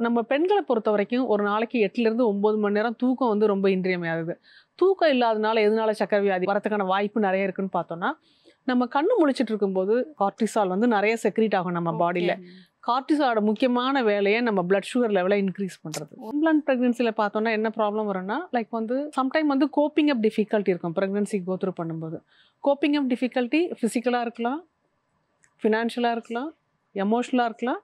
நம்ம பெண்களை பொறுத்த வரைக்கும் ஒரு நாளைக்கு 8லேருந்து 9 மணி நேரம் தூக்கம் வந்து ரொம்ப இன்றியமையாதது. தூக்கம் இல்லாதனால எதனால சர்க்கரை வியாதி வரதுக்கான வாய்ப்பு நிறைய இருக்குன்னு பார்த்தோம்னா, நம்ம கண்ணு முழிச்சிட்டு இருக்கும்போது கார்டிசால் வந்து நிறைய செக்ரீட் ஆகும் நம்ம பாடியில். கார்டிசாலோட முக்கியமான வேலையை நம்ம பிளட் சுகர் லெவலை இன்க்ரீஸ் பண்ணுறது. இம்ப்ளான்ட் ப்ரெக்னென்சியில் பார்த்தோம்னா என்ன ப்ராப்ளம் வரும்னா, லைக் வந்து சம்டைம் வந்து கோப்பிங் அப் டிஃபிகல்ட்டி இருக்கும் ப்ரெக்னென்சி கோத்ரூ பண்ணும்போது. கோப்பிங் அப் டிஃபிகல்ட்டி ஃபிசிக்கலாக இருக்கலாம், ஃபினான்ஷியலாக இருக்கலாம், எமோஷ்னலாக இருக்கலாம்.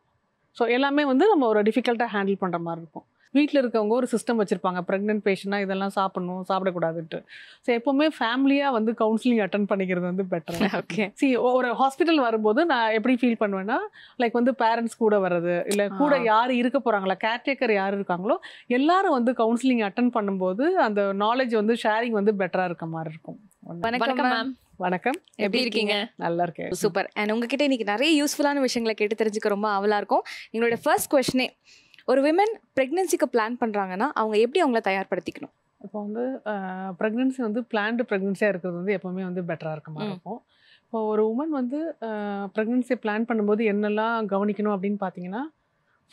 ஸோ எல்லாமே வந்து நம்ம ஒரு டிஃபிகல்ட்டாக ஹேண்டில் பண்ணுற மாதிரி இருக்கும். வீட்டில் இருக்கவங்க ஒரு சிஸ்டம் வச்சுருப்பாங்க, ப்ரெக்னென்ட் பேஷண்ட்னா இதெல்லாம் சாப்பிடணும் சாப்பிடக்கூடாதுன்ட்டு. ஸோ எப்போவுமே ஃபேமிலியாக வந்து கவுன்சிலிங் அட்டன் பண்ணிக்கிறது வந்து பெட்டர். ஓகே. ஒரு ஹாஸ்பிட்டல் வரும்போது நான் எப்படி ஃபீல் பண்ணுவேன்னா, லைக் வந்து பேரண்ட்ஸ் கூட வர்றது, இல்லை கூட யார் இருக்க போகிறாங்களா, கேர்டேக்கர் யார் இருக்காங்களோ எல்லாரும் வந்து கவுன்சிலிங் அட்டன் பண்ணும்போது அந்த நாலேஜ் வந்து ஷேரிங் வந்து பெட்டராக இருக்க மாதிரி இருக்கும். வணக்கம் மேம். வணக்கம், எப்படி இருக்கீங்க? நல்லா இருக்கேன். சூப்பர். அண்ட் உங்ககிட்ட இன்னைக்கு நிறைய யூஸ்ஃபுல்லான விஷயங்களை கேட்டு தெரிஞ்சுக்க ரொம்ப ஆவலா இருக்கும். எங்களோட ஃபர்ஸ்ட் கொஸ்டினே, ஒரு விமன் ப்ரெக்னென்சிக்கு பிளான் பண்ணுறாங்கன்னா அவங்க எப்படி அவங்கள தயார்படுத்திக்கணும்? இப்போ வந்து ப்ரெக்னென்சி வந்து பிளான்டு ப்ரெக்னென்சியாக இருக்கிறது வந்து எப்போவுமே வந்து பெட்டராக இருக்க மாதிரி இருக்கும். இப்போ ஒரு உமன் வந்து ப்ரெக்னென்சியை பிளான் பண்ணும்போது என்னெல்லாம் கவனிக்கணும் அப்படின்னு பார்த்தீங்கன்னா,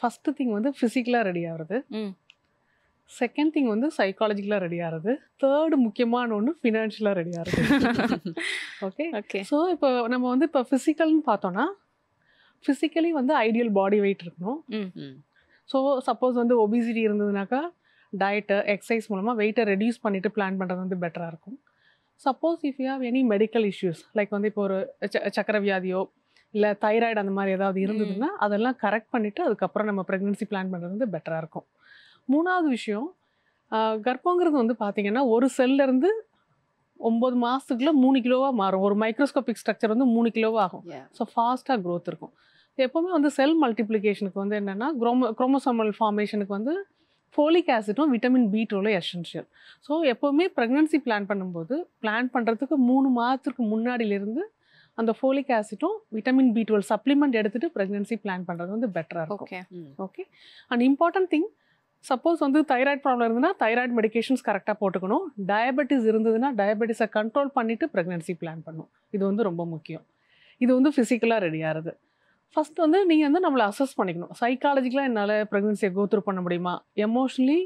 ஃபஸ்ட்டு திங் வந்து ஃபிசிக்கலாக ரெடி ஆகிறது, செகண்ட் திங் வந்து சைக்காலஜிக்கலாக ரெடி ஆகிறது, தேர்டு முக்கியமான ஒன்று ஃபினான்ஷியலாக ரெடி ஆகிறது. Okay okay. ஸோ இப்போ நம்ம வந்து இப்போ ஃபிசிக்கல்னு பார்த்தோன்னா, ஃபிசிக்கலி வந்து ஐடியல் பாடி வெயிட் இருக்கணும். ஸோ சப்போஸ் வந்து ஒபிசிட்டி இருந்ததுனாக்கா டயட்டு எக்ஸசைஸ் மூலமாக வெயிட்டை ரெடியூஸ் பண்ணிவிட்டு பிளான் பண்ணுறது வந்து பெட்டராக இருக்கும். Suppose if you have any medical issues like வந்து இப்போ ஒரு சக்கரை வியாதியோ இல்லை தைராய்டு அந்த மாதிரி ஏதாவது இருந்ததுன்னா அதெல்லாம் கரெக்ட் பண்ணிவிட்டு அதுக்கப்புறம் நம்ம ப்ரெக்னென்சி பிளான் பண்ணுறது வந்து பெட்டராக இருக்கும். மூணாவது விஷயம், கர்ப்பங்கிறது வந்து பார்த்திங்கன்னா ஒரு செல்லேருந்து 9 மாதத்துக்குள்ளே 3 கிலோவாக மாறும். ஒரு மைக்ரோஸ்கோபிக் ஸ்ட்ரக்சர் வந்து 3 கிலோவாக ஆகும். ஸோ ஃபாஸ்ட்டாக க்ரோத் இருக்கும். எப்போவுமே வந்து செல் மல்டிப்ளிகேஷனுக்கு வந்து என்னென்னா குரோமோசோமல் ஃபார்மேஷனுக்கு வந்து ஃபோலிக் ஆசிடும் விட்டமின் B12 எசென்ஷியல். ஸோ எப்போவுமே ப்ரெக்னென்சி பிளான் பண்ணும்போது பிளான் பண்ணுறதுக்கு 3 மாதத்துக்கு முன்னாடியிலிருந்து அந்த ஃபோலிக் ஆசிடும் விட்டமின் B12 சப்ளிமெண்ட் எடுத்துகிட்டு ப்ரெக்னென்சி பிளான் பண்ணுறது வந்து பெட்டராக இருக்கும். Okay. And important thing, suppose வந்து தைராய்டு ப்ராப்ளம் இருந்ததுன்னா தைராய்டு மெடிகேஷன்ஸ் கரெக்டாக போட்டுக்கணும். டயபெட்டிஸ் இருந்ததுன்னா டயபெட்டிஸை கண்ட்ரோல் பண்ணிவிட்டு ப்ரெக்னென்சி பிளான் பண்ணணும். இது வந்து ரொம்ப முக்கியம். இது வந்து ஃபிசிக்கலாக ரெடி ஆகிறது. ஃபஸ்ட் வந்து நீங்கள் வந்து நம்மளை அசஸ் பண்ணிக்கணும். சைக்காலஜிக்கலாக என்னால் ப்ரெக்னென்சியை கோத்ரூ பண்ண முடியுமா, எமோஷ்னலி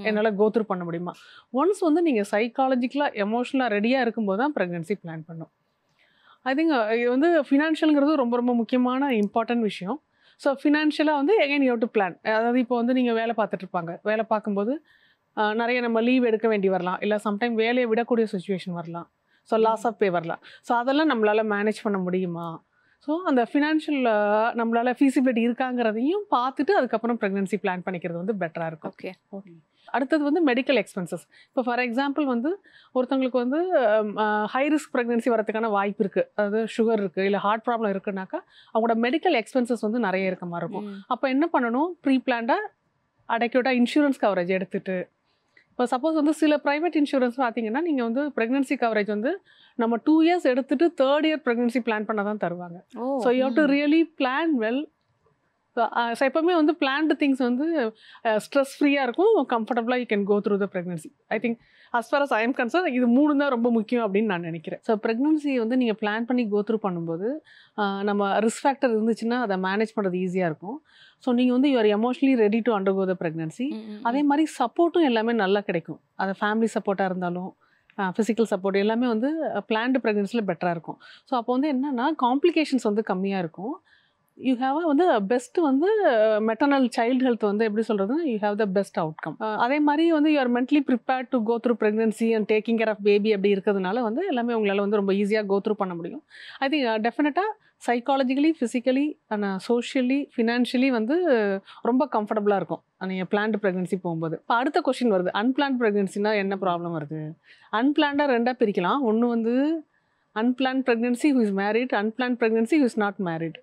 என்னால் கோத்ரூ பண்ண முடியுமா. ஒன்ஸ் வந்து நீங்கள் சைக்காலஜிக்கலாக எமோஷ்னலாக ரெடியாக இருக்கும்போது தான் ப்ரெக்னென்சி பிளான் பண்ணணும். ஐ திங்க் இது வந்து ஃபினான்ஷியலுங்கிறது ரொம்ப ரொம்ப முக்கியமான இம்பார்ட்டன்ட் விஷயம். ஸோ ஃபினான்ஷியலாக வந்து again you have to plan. அதாவது இப்போ வந்து நீங்கள் வேலை பார்த்துட்ருப்பாங்க, வேலை பார்க்கும்போது நிறைய நம்ம லீவ் எடுக்க வேண்டி வரலாம், இல்லை சம்டைம் வேலையை விடக்கூடிய சுச்சுவேஷன் வரலாம், ஸோ லாஸ் ஆஃப் பே வரலாம். ஸோ அதெல்லாம் நம்மளால் மேனேஜ் பண்ண முடியுமா, ஸோ அந்த ஃபினான்ஷியல் நம்மளால் ஃபீஸிபிலிட்டி இருக்காங்கிறதையும் பார்த்துட்டு அதுக்கப்புறம் ப்ரெக்னென்சி பிளான் பண்ணிக்கிறது வந்து பெட்டராக இருக்கும். ஓகே. அடுத்தது வந்து மெடிக்கல் எக்ஸ்பென்சஸ். இப்போ ஃபார் எக்ஸாம்பிள் வந்து ஒருத்தவங்களுக்கு வந்து ஹை ரிஸ்க் ப்ரெக்னென்சி வரதுக்கான வாய்ப்பு இருக்குது, அதாவது சுகர் இருக்குது இல்லை ஹார்ட் ப்ராப்ளம் இருக்குனாக்கா அவங்களோட மெடிக்கல் எக்ஸ்பென்சஸ் வந்து நிறைய இருக்க மாதிரி இருக்கும். அப்போ என்ன பண்ணணும், ப்ரீ பிளான்டாக அடெக்யூட்டாக இன்சூரன்ஸ் கவரேஜ் எடுத்துகிட்டு, இப்போ சப்போஸ் வந்து சில ப்ரைவேட் இன்சூரன்ஸ் பார்த்தீங்கன்னா நீங்கள் வந்து ப்ரெக்னென்சி கவரேஜ் வந்து நம்ம 2 இயர்ஸ் எடுத்துகிட்டு 3rd இயர் ப்ரெக்னென்சி பிளான் பண்ண தான் தருவாங்க. So you have to really plan well. So எப்போவுமே வந்து பிளான்டு திங்ஸ் வந்து ஸ்ட்ரெஸ் ஃப்ரீயாக இருக்கும், கம்ஃபர்டபுளாக you can go through the pregnancy. I think as far as I am concern இது 3 தான் ரொம்ப முக்கியம் அப்படின்னு நான் நினைக்கிறேன். ஸோ ப்ரெக்னென்சி வந்து நீங்கள் பிளான் பண்ணி கோ த்ரூ பண்ணும்போது நம்ம ரிஸ்க் ஃபேக்டர் இருந்துச்சுன்னா அதை மேனேஜ் பண்ணுறது ஈஸியாக இருக்கும். ஸோ நீங்கள் வந்து you are emotionally ready to undergo the pregnancy. அதே மாதிரி சப்போர்ட்டும் எல்லாமே நல்லா கிடைக்கும். அது ஃபேமிலி சப்போர்ட்டாக இருந்தாலும் ஃபிசிக்கல் சப்போர்ட் எல்லாமே வந்து பிளான்டு ப்ரெக்னென்சியில் பெட்டராக இருக்கும். ஸோ அப்போ வந்து என்னென்னா காம்ப்ளிகேஷன்ஸ் வந்து கம்மியாக இருக்கும். யூ ஹாவ் வந்து பெஸ்ட் வந்து மெட்டர்னல் சைல்டு ஹெல்த் வந்து எப்படி சொல்கிறது, you have the best outcome. அதே மாதிரி வந்து you are mentally prepared to go through pregnancy and taking care of baby அப்படி இருக்கிறதுனால வந்து எல்லாமே உங்களால் வந்து ரொம்ப ஈஸியாக கோ த்ரூ பண்ண முடியும். ஐ திங்க் டெஃபினட்டாக psychologically physically and socially financially வந்து ரொம்ப கம்ஃபர்டபுளாக இருக்கும் நீங்கள் பிளான்டு ப்ரெக்னென்சி போகும்போது. இப்போ அடுத்த கொஸ்டின் வருது, அன்பிளான்ட் ப்ரெக்னென்சினா என்ன ப்ராப்ளம் வருது. அன்பிளான்டாக 2ஆக பிரிக்கலாம். ஒன்று வந்து unplanned pregnancy who is married, unplanned pregnancy who is not married.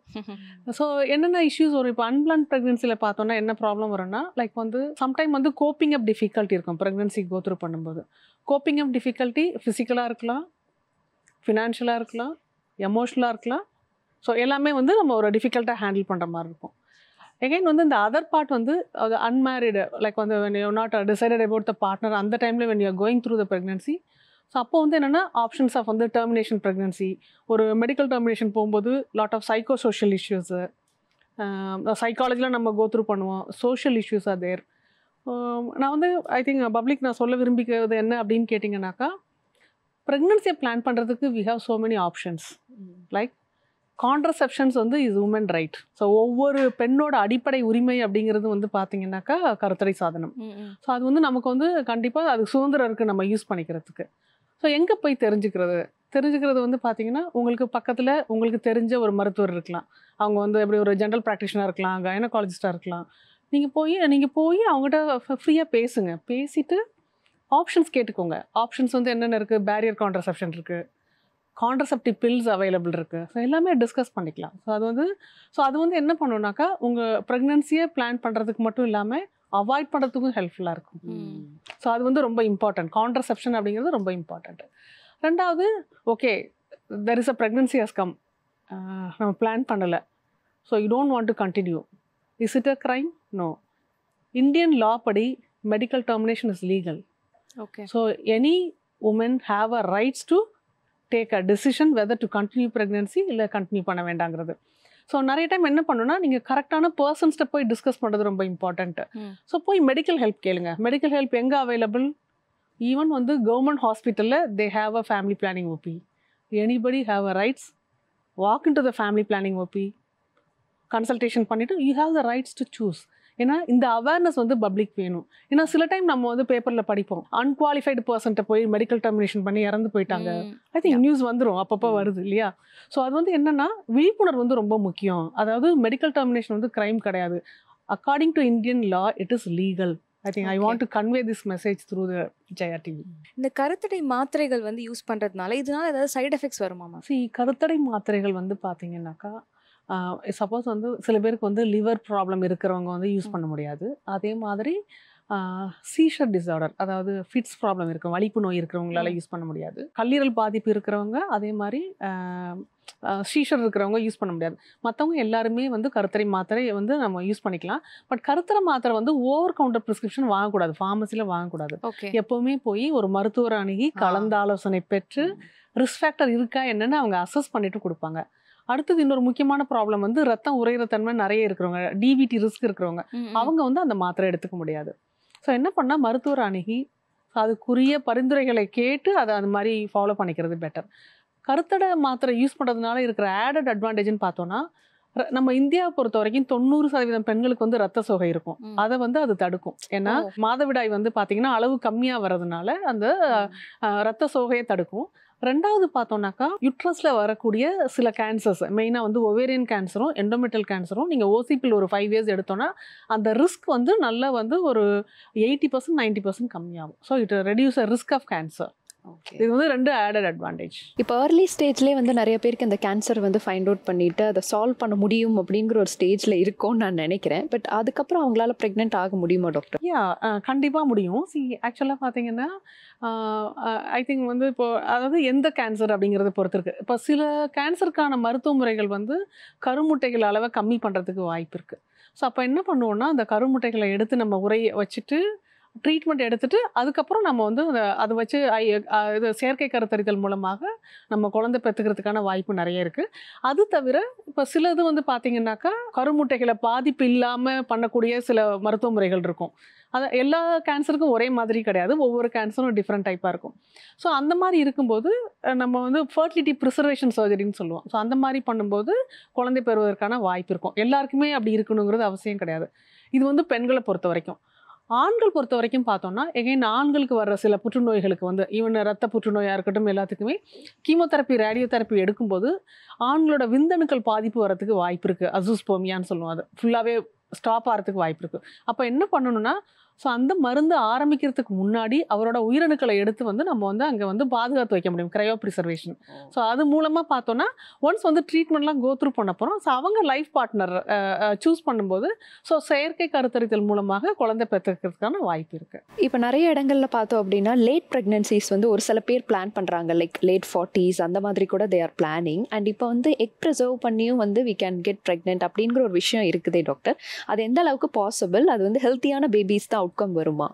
So என்னென்ன இஷ்யூஸ் வரும், இப்போ அன்பிளான்ட் ப்ரெக்னென்சியில் பார்த்தோன்னா என்ன ப்ராப்ளம் வரும்னா, லைக் வந்து சம்டைம் வந்து கோப்பிங் அப் டிஃபிகல்ட்டி இருக்கும் ப்ரெக்னென்சி கோத்ரூ பண்ணும்போது. கோப்பிங் அப் டிஃபிகல்ட்டி ஃபிசிக்கலாக இருக்கலாம், ஃபினான்ஷியலாக இருக்கலாம், எமோஷ்னலாக இருக்கலாம். ஸோ எல்லாமே வந்து நம்ம ஒரு டிஃபிகல்ட்டாக ஹேண்டில் பண்ணுற மாதிரி இருக்கும். எகைன் வந்து இந்த அதர் பார்ட் வந்து அது அன்மேரிடு, லைக் வந்து when you are not decided about the partner, அந்த டைமில் when you are going through the pregnancy. So அப்போ வந்து என்னென்னா ஆப்ஷன்ஸ் ஆஃப் வந்து டெர்மினேஷன் ப்ரெக்னென்சி, ஒரு மெடிக்கல் டெர்மினேஷன் போகும்போது lot of psycho social issues, சைக்காலஜியில் நம்ம கோத்ரூ பண்ணுவோம், சோஷியல் இஷ்யூஸ் ஆர் தேர். நான் வந்து ஐ திங்க் பப்ளிக் நான் சொல்ல விரும்பிக்கிறது என்ன அப்படின்னு கேட்டிங்கனாக்கா, ப்ரெக்னன்சியை பிளான் பண்ணுறதுக்கு we have so many options. Like contraceptions வந்து இஸ் உமன் ரைட். ஸோ ஒவ்வொரு பெண்ணோட அடிப்படை உரிமை அப்படிங்கிறது வந்து பார்த்தீங்கன்னாக்கா கருத்தடை சாதனம். ஸோ அது வந்து நமக்கு வந்து கண்டிப்பாக அது சுதந்திரம் இருக்குது நம்ம யூஸ் பண்ணிக்கிறதுக்கு. ஸோ எங்கே போய் தெரிஞ்சுக்கிறது வந்து பார்த்தீங்கன்னா, உங்களுக்கு பக்கத்தில் உங்களுக்கு தெரிஞ்ச ஒரு மருத்துவர் இருக்கலாம். அவங்க வந்து எப்படி ஒரு ஜென்ரல் ப்ராக்டிஷனாக இருக்கலாம், கைனகாலஜிஸ்டாக இருக்கலாம். நீங்கள் போய் அவங்ககிட்ட ஃப்ரீயாக பேசுங்க. பேசிட்டு ஆப்ஷன்ஸ் கேட்டுக்கோங்க. ஆப்ஷன்ஸ் வந்து என்னென்ன இருக்குது, பேரியர் கான்ட்ரசெப்ஷன் இருக்குது, கான்ட்ரசெப்டிவ் பில்ஸ் அவைலபிள் இருக்குது. ஸோ எல்லாமே டிஸ்கஸ் பண்ணிக்கலாம். ஸோ அது வந்து என்ன பண்ணுனாக்கா, உங்கள் ப்ரெக்னன்சியை பிளான் பண்ணுறதுக்கு மட்டும் இல்லாமல் அவாய்ட் பண்ணுறதுக்கும் ஹெல்ப்ஃபுல்லாக இருக்கும். ஸோ அது வந்து ரொம்ப இம்பார்ட்டன்ட். கான்ட்ரசெப்ஷன் அப்படிங்கிறது ரொம்ப இம்பார்ட்டன்ட். ரெண்டாவது, okay there is a pregnancy has come, நம்ம பிளான் பண்ணலை, so you don't want to continue. Is it a crime? No. Indian law படி medical termination is legal. Okay. So any woman have a rights to take a decision whether to continue pregnancy இல்லை continue பண்ண வேண்டாங்கிறது. So நிறைய time என்ன பண்ணுன்னா, நீங்கள் கரெக்டான பர்சன்ஸ்கிட்ட போய் டிஸ்கஸ் பண்ணுறது ரொம்ப இம்பார்ட்டண்ட்டு. ஸோ போய் மெடிக்கல் ஹெல்ப் கேளுங்க. மெடிக்கல் ஹெல்ப் எங்கே அவைலபிள்? ஈவன் வந்து கவர்மெண்ட் ஹாஸ்பிட்டலில் they have a family planning OP. Anybody have a rights, walk in to the family planning OP, consultation பண்ணிவிட்டு you have the rights to choose. ஏன்னா இந்த awareness வந்து public வேணும். ஏன்னா சில டைம் நம்ம வந்து பேப்பரில் படிப்போம், அன்குவாலிஃபைடு பர்சன்ட்டை போய் மெடிக்கல் டெர்மினேஷன் பண்ணி இறந்து போயிட்டாங்க. ஐ திங்க் நியூஸ் வந்துடும், அப்பப்போ வருது இல்லையா? ஸோ அது வந்து என்னென்னா, விழிப்புணர்வு வந்து ரொம்ப முக்கியம். அதாவது மெடிக்கல் டெர்மினேஷன் வந்து கிரைம் கிடையாது. According to Indian law it is legal. I think I want to convey this message through the Jaya TV. இந்த கருத்தடை மாத்திரைகள் வந்து யூஸ் பண்ணுறதுனால இதனால ஏதாவது சைடு எஃபெக்ட்ஸ் வருமாமா? கருத்தடை மாத்திரைகள் வந்து பார்த்தீங்கன்னாக்கா, சப்போஸ் வந்து சில பேருக்கு வந்து லிவர் ப்ராப்ளம் இருக்கிறவங்க வந்து யூஸ் பண்ண முடியாது. அதே மாதிரி சீஷர் டிஸார்டர், அதாவது ஃபிட்ஸ் ப்ராப்ளம் இருக்கும், வலிப்பு நோய் இருக்கிறவங்களால யூஸ் பண்ண முடியாது. கல்லீரல் பாதிப்பு இருக்கிறவங்க, அதே மாதிரி சீஷர் இருக்கிறவங்க யூஸ் பண்ண முடியாது. மற்றவங்க எல்லாருமே வந்து கருத்தடை மாத்திரை வந்து நம்ம யூஸ் பண்ணிக்கலாம். பட் கருத்தடை மாத்திரை வந்து ஓவர் கவுண்டர் ப்ரிஸ்கிரிப்ஷன் வாங்கக்கூடாது, ஃபார்மசியில் வாங்கக்கூடாது. எப்போவுமே போய் ஒரு மருத்துவர் அணுகி கலந்து ஆலோசனை பெற்று ரிஸ்க் ஃபேக்டர் இருக்கா என்னன்னு அவங்க அசஸ் பண்ணிட்டு கொடுப்பாங்க. அடுத்தது இன்னொரு முக்கியமான ப்ராப்ளம் வந்து ரத்தம் உறையிற தன்மை நிறைய இருக்கிறவங்க, டிவிடி ரிஸ்க் இருக்கிறவங்க, அவங்க வந்து அந்த மாத்திரை எடுத்துக்க முடியாது. ஸோ என்ன பண்ணால் மருத்துவர் அணுகி அதுக்குரிய பரிந்துரைகளை கேட்டு அதை அது மாதிரி ஃபாலோ பண்ணிக்கிறது பெட்டர். கருத்தடை மாத்திரை யூஸ் பண்ணுறதுனால இருக்கிற ஆடட் அட்வான்டேஜ்னு பார்த்தோன்னா, நம்ம இந்தியாவை பொறுத்த வரைக்கும் 90% பெண்களுக்கு வந்து ரத்த சோகை இருக்கும். அதை வந்து அது தடுக்கும். ஏன்னா மாதவிடாய் வந்து பார்த்தீங்கன்னா அளவு கம்மியாக வர்றதுனால அந்த ரத்த சோகையை தடுக்கும். ரெண்டாவது பார்த்தோம்னாக்கா, யுட்ரஸில் வரக்கூடிய சில கேன்சர்ஸ், மெயினாக வந்து ஒவேரியன் கேன்சரும் எண்டோமெட்ரியல் கேன்சரும் நீங்கள் ஓசிபியில் ஒரு 5 இயர்ஸ் எடுத்தோன்னா அந்த ரிஸ்க் வந்து நல்லா வந்து ஒரு 80% 90% கம்மியாகும். So it reduce a risk of cancer. இது வந்து 2 ஆடட் அட்வான்டேஜ். இப்போ ஏர்லி ஸ்டேஜ்லேயே வந்து நிறைய பேருக்கு இந்த கேன்சர் வந்து ஃபைண்ட் அவுட் பண்ணிட்டு அதை சால்வ் பண்ண முடியும் அப்படிங்கிற ஒரு ஸ்டேஜில் இருக்கும்னு நான் நினைக்கிறேன். பட் அதுக்கப்புறம் அவங்களால ப்ரெக்னென்ட் ஆக முடியுமா டாக்டர்? கண்டிப்பாக முடியும். ஆக்சுவலாக பார்த்தீங்கன்னா ஐ திங்க் வந்து இப்போது அதாவது எந்த கேன்சர் அப்படிங்கிறத பொறுத்து இருக்குது. இப்போ சில கேன்சருக்கான மருத்துவ முறைகள் வந்து கருமுட்டைகள் அளவை கம்மி பண்ணுறதுக்கு வாய்ப்பு இருக்குது. ஸோ அப்போ என்ன பண்ணுவோன்னா, அந்த கருமுட்டைகளை எடுத்து நம்ம உரையை வச்சுட்டு ட்ரீட்மெண்ட் எடுத்துகிட்டு அதுக்கப்புறம் நம்ம வந்து அதை வச்சு இது செயற்கை கருத்தரித்தல் மூலமாக நம்ம குழந்தை பெற்றுக்கிறதுக்கான வாய்ப்பு நிறைய இருக்குது. அது தவிர இப்போ சிலது வந்து பார்த்திங்கனாக்கா கருமுட்டைகளை பாதிப்பு இல்லாமல் பண்ணக்கூடிய சில மருத்துவ முறைகள் இருக்கும். அது எல்லா கேன்சருக்கும் ஒரே மாதிரி கிடையாது, ஒவ்வொரு கேன்சரும் டிஃப்ரெண்ட் டைப்பாக இருக்கும். ஸோ அந்த மாதிரி இருக்கும்போது நம்ம வந்து ஃபர்டிலிட்டி ப்ரிசர்வேஷன் சர்ஜரின்னு சொல்லுவோம். ஸோ அந்த மாதிரி பண்ணும்போது குழந்தை பெறுவதற்கான வாய்ப்பு இருக்கும். எல்லாருக்குமே அப்படி இருக்கணுங்கிறது அவசியம் கிடையாது. இது வந்து பெண்களை பொறுத்த வரைக்கும். ஆண்கள் பொறுத்த வரைக்கும் பார்த்தோம்னா, எகைன் ஆண்களுக்கு வர்ற சில புற்றுநோய்களுக்கு வந்து ஈவன் ரத்த புற்றுநோயாக இருக்கட்டும், எல்லாத்துக்குமே கீமோதெரப்பி ரேடியோதெரப்பி எடுக்கும்போது ஆண்களோட விந்தணுக்கள் பாதிப்பு வரத்துக்கு வாய்ப்பு இருக்குது. அசூஸ்போமியான்னு சொல்லுவோம். அது ஃபுல்லாகவே ஸ்டாப் ஆகிறதுக்கு வாய்ப்பு இருக்குது. அப்போ என்ன பண்ணணும்னா, ஸோ அந்த மருந்து ஆரம்பிக்கிறதுக்கு முன்னாடி அவரோட உயிரணுக்களை எடுத்து வந்து நம்ம வந்து அங்கே வந்து பாதுகாத்து வைக்க முடியும், க்ரையோ ப்ரிசர்வேஷன். ஸோ அது மூலமாக பார்த்தோன்னா ஒன்ஸ் வந்து ட்ரீட்மெண்ட்லாம் கோத்ரூ பண்ண போகிறோம். ஸோ அவங்க லைஃப் பார்ட்னர் சூஸ் பண்ணும்போது ஸோ செயற்கை கருத்தரித்தல் மூலமாக குழந்தை பெற்றுக்கிறதுக்கான வாய்ப்பு இருக்குது. இப்போ நிறைய இடங்களில் பார்த்தோம் அப்படின்னா லேட் ப்ரெக்னன்சிஸ் வந்து ஒரு சில பேர் பிளான் பண்ணுறாங்க, லைக் லேட் 40s அந்த மாதிரி கூட தே ஆர் பிளானிங். அண்ட் இப்போ வந்து எக் ப்ரிசர்வ் பண்ணியும் வந்து வி கேன் கெட் ப்ரெக்னென்ட் அப்படிங்கிற ஒரு விஷயம் இருக்குதே டாக்டர், அது எந்த அளவுக்கு பாசிபிள்? அது வந்து ஹெல்த்தியான பேபிஸ் தான் அவுட்கம் வருமா?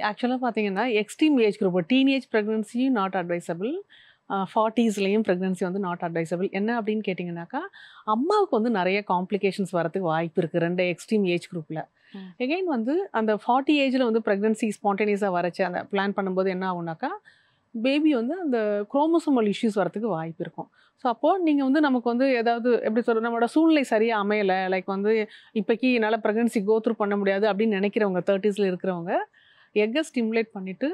ஆக்சுவலாக பார்த்தீங்கன்னா extreme age group teenage pregnancy not advisable. 40ஸ்லேயும் ப்ரெக்னன்சி வந்து நாட் அட்வைசபிள். என்ன அப்படின்னு கேட்டிங்கனாக்கா, அம்மாவுக்கு வந்து நிறைய காம்ப்ளிகேஷன்ஸ் வரதுக்கு வாய்ப்பு இருக்குது 2 எக்ஸ்ட்ரீம் ஏஜ் குரூப்பில். எகைன் வந்து அந்த 40 ஏஜில் வந்து ப்ரெக்னன்சி ஸ்பான்டேனியஸாக வரச்சு அந்த பிளான் பண்ணும்போது என்ன ஆகுனாக்கா, பேபி வந்து அந்த குரோமோசோமல் இஷ்யூஸ் வரதுக்கு வாய்ப்பு இருக்கும். ஸோ அப்போது நீங்கள் வந்து நமக்கு வந்து ஏதாவது எப்படி சொல்கிறது, நம்மளோட சூழ்நிலை சரியாக அமையலை, லைக் வந்து இப்போக்கி என்னால் ப்ரெக்னன்சி கோத்ரூ பண்ண முடியாது அப்படின்னு நினைக்கிறவங்க 30ஸ்ல இருக்கிறவங்க எக்கை ஸ்டிமுலேட் பண்ணிவிட்டு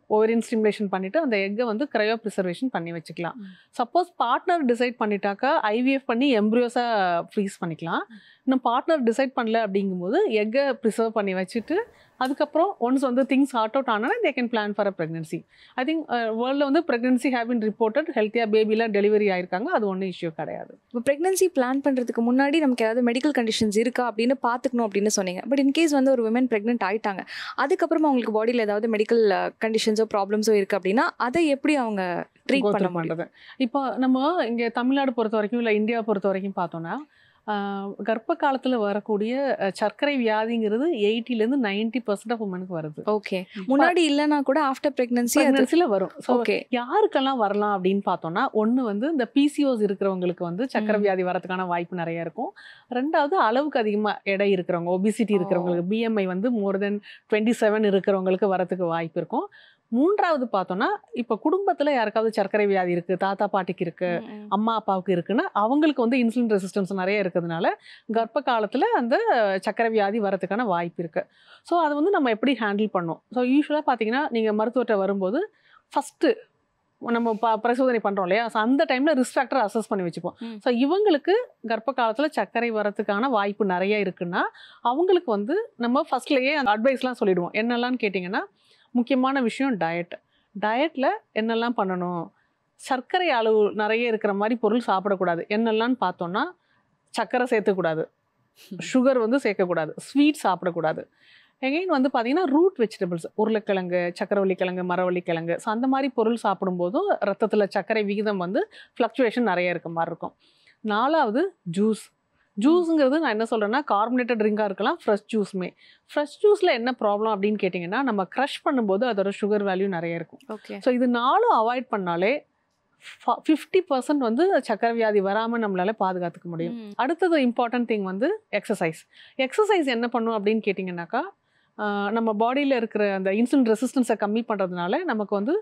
ஓவரியன் ஸ்டிமுலேஷன் பண்ணிவிட்டு அந்த எக்கை வந்து க்ரையோ ப்ரிசர்வேஷன் பண்ணி வச்சுக்கலாம். சப்போஸ் பார்ட்னர் டிசைட் பண்ணிட்டாக்கா ஐவிஎஃப் பண்ணி எம்ப்ரியோஸாக ஃப்ரீஸ் பண்ணிக்கலாம். இன்னும் பார்ட்னர் டிசைட் பண்ணல அப்படிங்கும்போது எக்கை ப்ரிசர்வ் பண்ணி வச்சுட்டு அதுக்கப்புறம் ஒன்ஸ் வந்து திங்ஸ் சார்ட் அவுட் ஆனால் they can plan for a pregnancy. I think வேர்ல்டில் வந்து ப்ரெக்னன்சி ஹேவ் பின் ரிப்போர்ட்டட், ஹெல்த்தியாக பேபிலாம் டெலிவரி ஆயிருக்காங்க, அது ஒன்றும் இஷ்யூ கிடையாது. இப்போ ப்ரெக்னன்சி பிளான் பண்ணுறதுக்கு முன்னாடி நமக்கு ஏதாவது மெடிக்கல் கண்டிஷன்ஸ் இருக்கா அப்படின்னு பார்த்துக்கணும் அப்படின்னு சொன்னீங்க. பட் இன்கேஸ் வந்து ஒரு விமன் ப்ரெக்னென்ட் ஆகிட்டாங்க, அதுக்கப்புறமா அவங்களுக்கு பாடியில் ஏதாவது மெடிக்கல் கண்டிஷன்ஸோ ப்ராப்ளம்ஸோ இருக்குது அப்படின்னா அதை எப்படி அவங்க ட்ரீட் பண்ண பண்ணுறது? இப்போ நம்ம இங்கே தமிழ்நாடு பொறுத்த வரைக்கும் இல்லை இந்தியாவை பொறுத்த வரைக்கும் பார்த்தோன்னா, கர்ப்ப காலத்தில் வரக்கூடிய சர்க்கரை வியாதிங்கிறது 80லேருந்து 90% ஆஃப் உமனுக்கு வருது. ஓகே, முன்னாடி இல்லைன்னா கூட ஆஃப்டர் ப்ரெக்னன்சியில் வரும். ஓகே, யாருக்கெல்லாம் வரலாம் அப்படின்னு பார்த்தோன்னா, ஒன்று வந்து இந்த பிசிஓஸ் இருக்கிறவங்களுக்கு வந்து சர்க்கரை வியாதி வரதுக்கான வாய்ப்பு நிறைய இருக்கும். ரெண்டாவது அளவுக்கு அதிகமாக எடை இருக்கிறவங்க, ஒபிசிட்டி இருக்கிறவங்களுக்கு, பிஎம்ஐ வந்து மோர் தென் 27 இருக்கிறவங்களுக்கு வரதுக்கு வாய்ப்பு இருக்கும். மூன்றாவது பார்த்தோன்னா, இப்போ குடும்பத்தில் யாருக்காவது சர்க்கரை வியாதி இருக்குது, தாத்தா பாட்டிக்கு இருக்குது, அம்மா அப்பாவுக்கு இருக்குன்னா அவங்களுக்கு வந்து இன்சுலின் ரெசிஸ்டன்ஸ் நிறைய இருக்கிறதுனால கர்ப்ப காலத்தில் அந்த சர்க்கரை வியாதி வரதுக்கான வாய்ப்பு இருக்குது. ஸோ அதை வந்து நம்ம எப்படி ஹேண்டில் பண்ணோம்? ஸோ யூஸ்வலாக பார்த்தீங்கன்னா, நீங்கள் மருத்துவர்கிட்ட வரும்போது ஃபஸ்ட்டு நம்ம பரிசோதனை பண்ணுறோம் இல்லையா, ஸோ அந்த டைமில் ரிஸ்க் ஃபேக்டர் அசஸ் பண்ணி வச்சுப்போம். ஸோ இவங்களுக்கு கர்ப்ப காலத்தில் சர்க்கரை வரதுக்கான வாய்ப்பு நிறைய இருக்குன்னா அவங்களுக்கு வந்து நம்ம ஃபஸ்ட்லேயே அந்த அட்வைஸ்லாம் சொல்லிவிடுவோம். என்னெல்லாம்னு கேட்டிங்கன்னா, முக்கியமான விஷயம் டயட்டில் என்னெல்லாம் பண்ணணும், சர்க்கரை அளவு நிறைய இருக்கிற மாதிரி பொருள் சாப்பிடக்கூடாது. என்னெல்லாம்னு பார்த்தோன்னா, சர்க்கரை சேர்த்துக்கூடாது, சுகர் வந்து சேர்க்கக்கூடாது, ஸ்வீட் சாப்பிடக்கூடாது. எகைன் வந்து பார்த்தீங்கன்னா ரூட் வெஜிடபிள்ஸ், உருளைக்கிழங்கு, சக்கரவள்ளிக்கிழங்கு, மரவள்ளிக்கிழங்கு, ஸோ அந்த மாதிரி பொருள் சாப்பிடும்போதும் ரத்தத்தில் சர்க்கரை விகிதம் வந்து ஃப்ளக்சுவேஷன் நிறைய இருக்க மாதிரி இருக்கும். 4வது ஜூஸுங்கிறது நான் என்ன சொல்கிறேன்னா, கார்பனேட்டட் ட்ரிங்காக இருக்கலாம், ஃப்ரெஷ் ஜூஸுமே. ஃப்ரெஷ் ஜூஸில் என்ன ப்ராப்ளம் அப்படின்னு கேட்டிங்கன்னா, நம்ம க்ரஷ் பண்ணும்போது அதோட சுகர் வேல்யூ நிறைய இருக்கும். ஓகே, ஸோ இது 4ம் அவாய்ட் பண்ணாலே 50% வந்து சர்க்கரை வியாதி வராமல் நம்மளால் பாதுகாத்துக்க முடியும். அடுத்தது இம்பார்ட்டன்ட் திங் வந்து எக்ஸசைஸ் என்ன பண்ணும் அப்படின்னு கேட்டிங்கன்னாக்கா, நம்ம பாடியில் இருக்கிற அந்த இன்சுலின் ரெசிஸ்டன்ஸை கம்மி பண்ணுறதுனால நமக்கு வந்து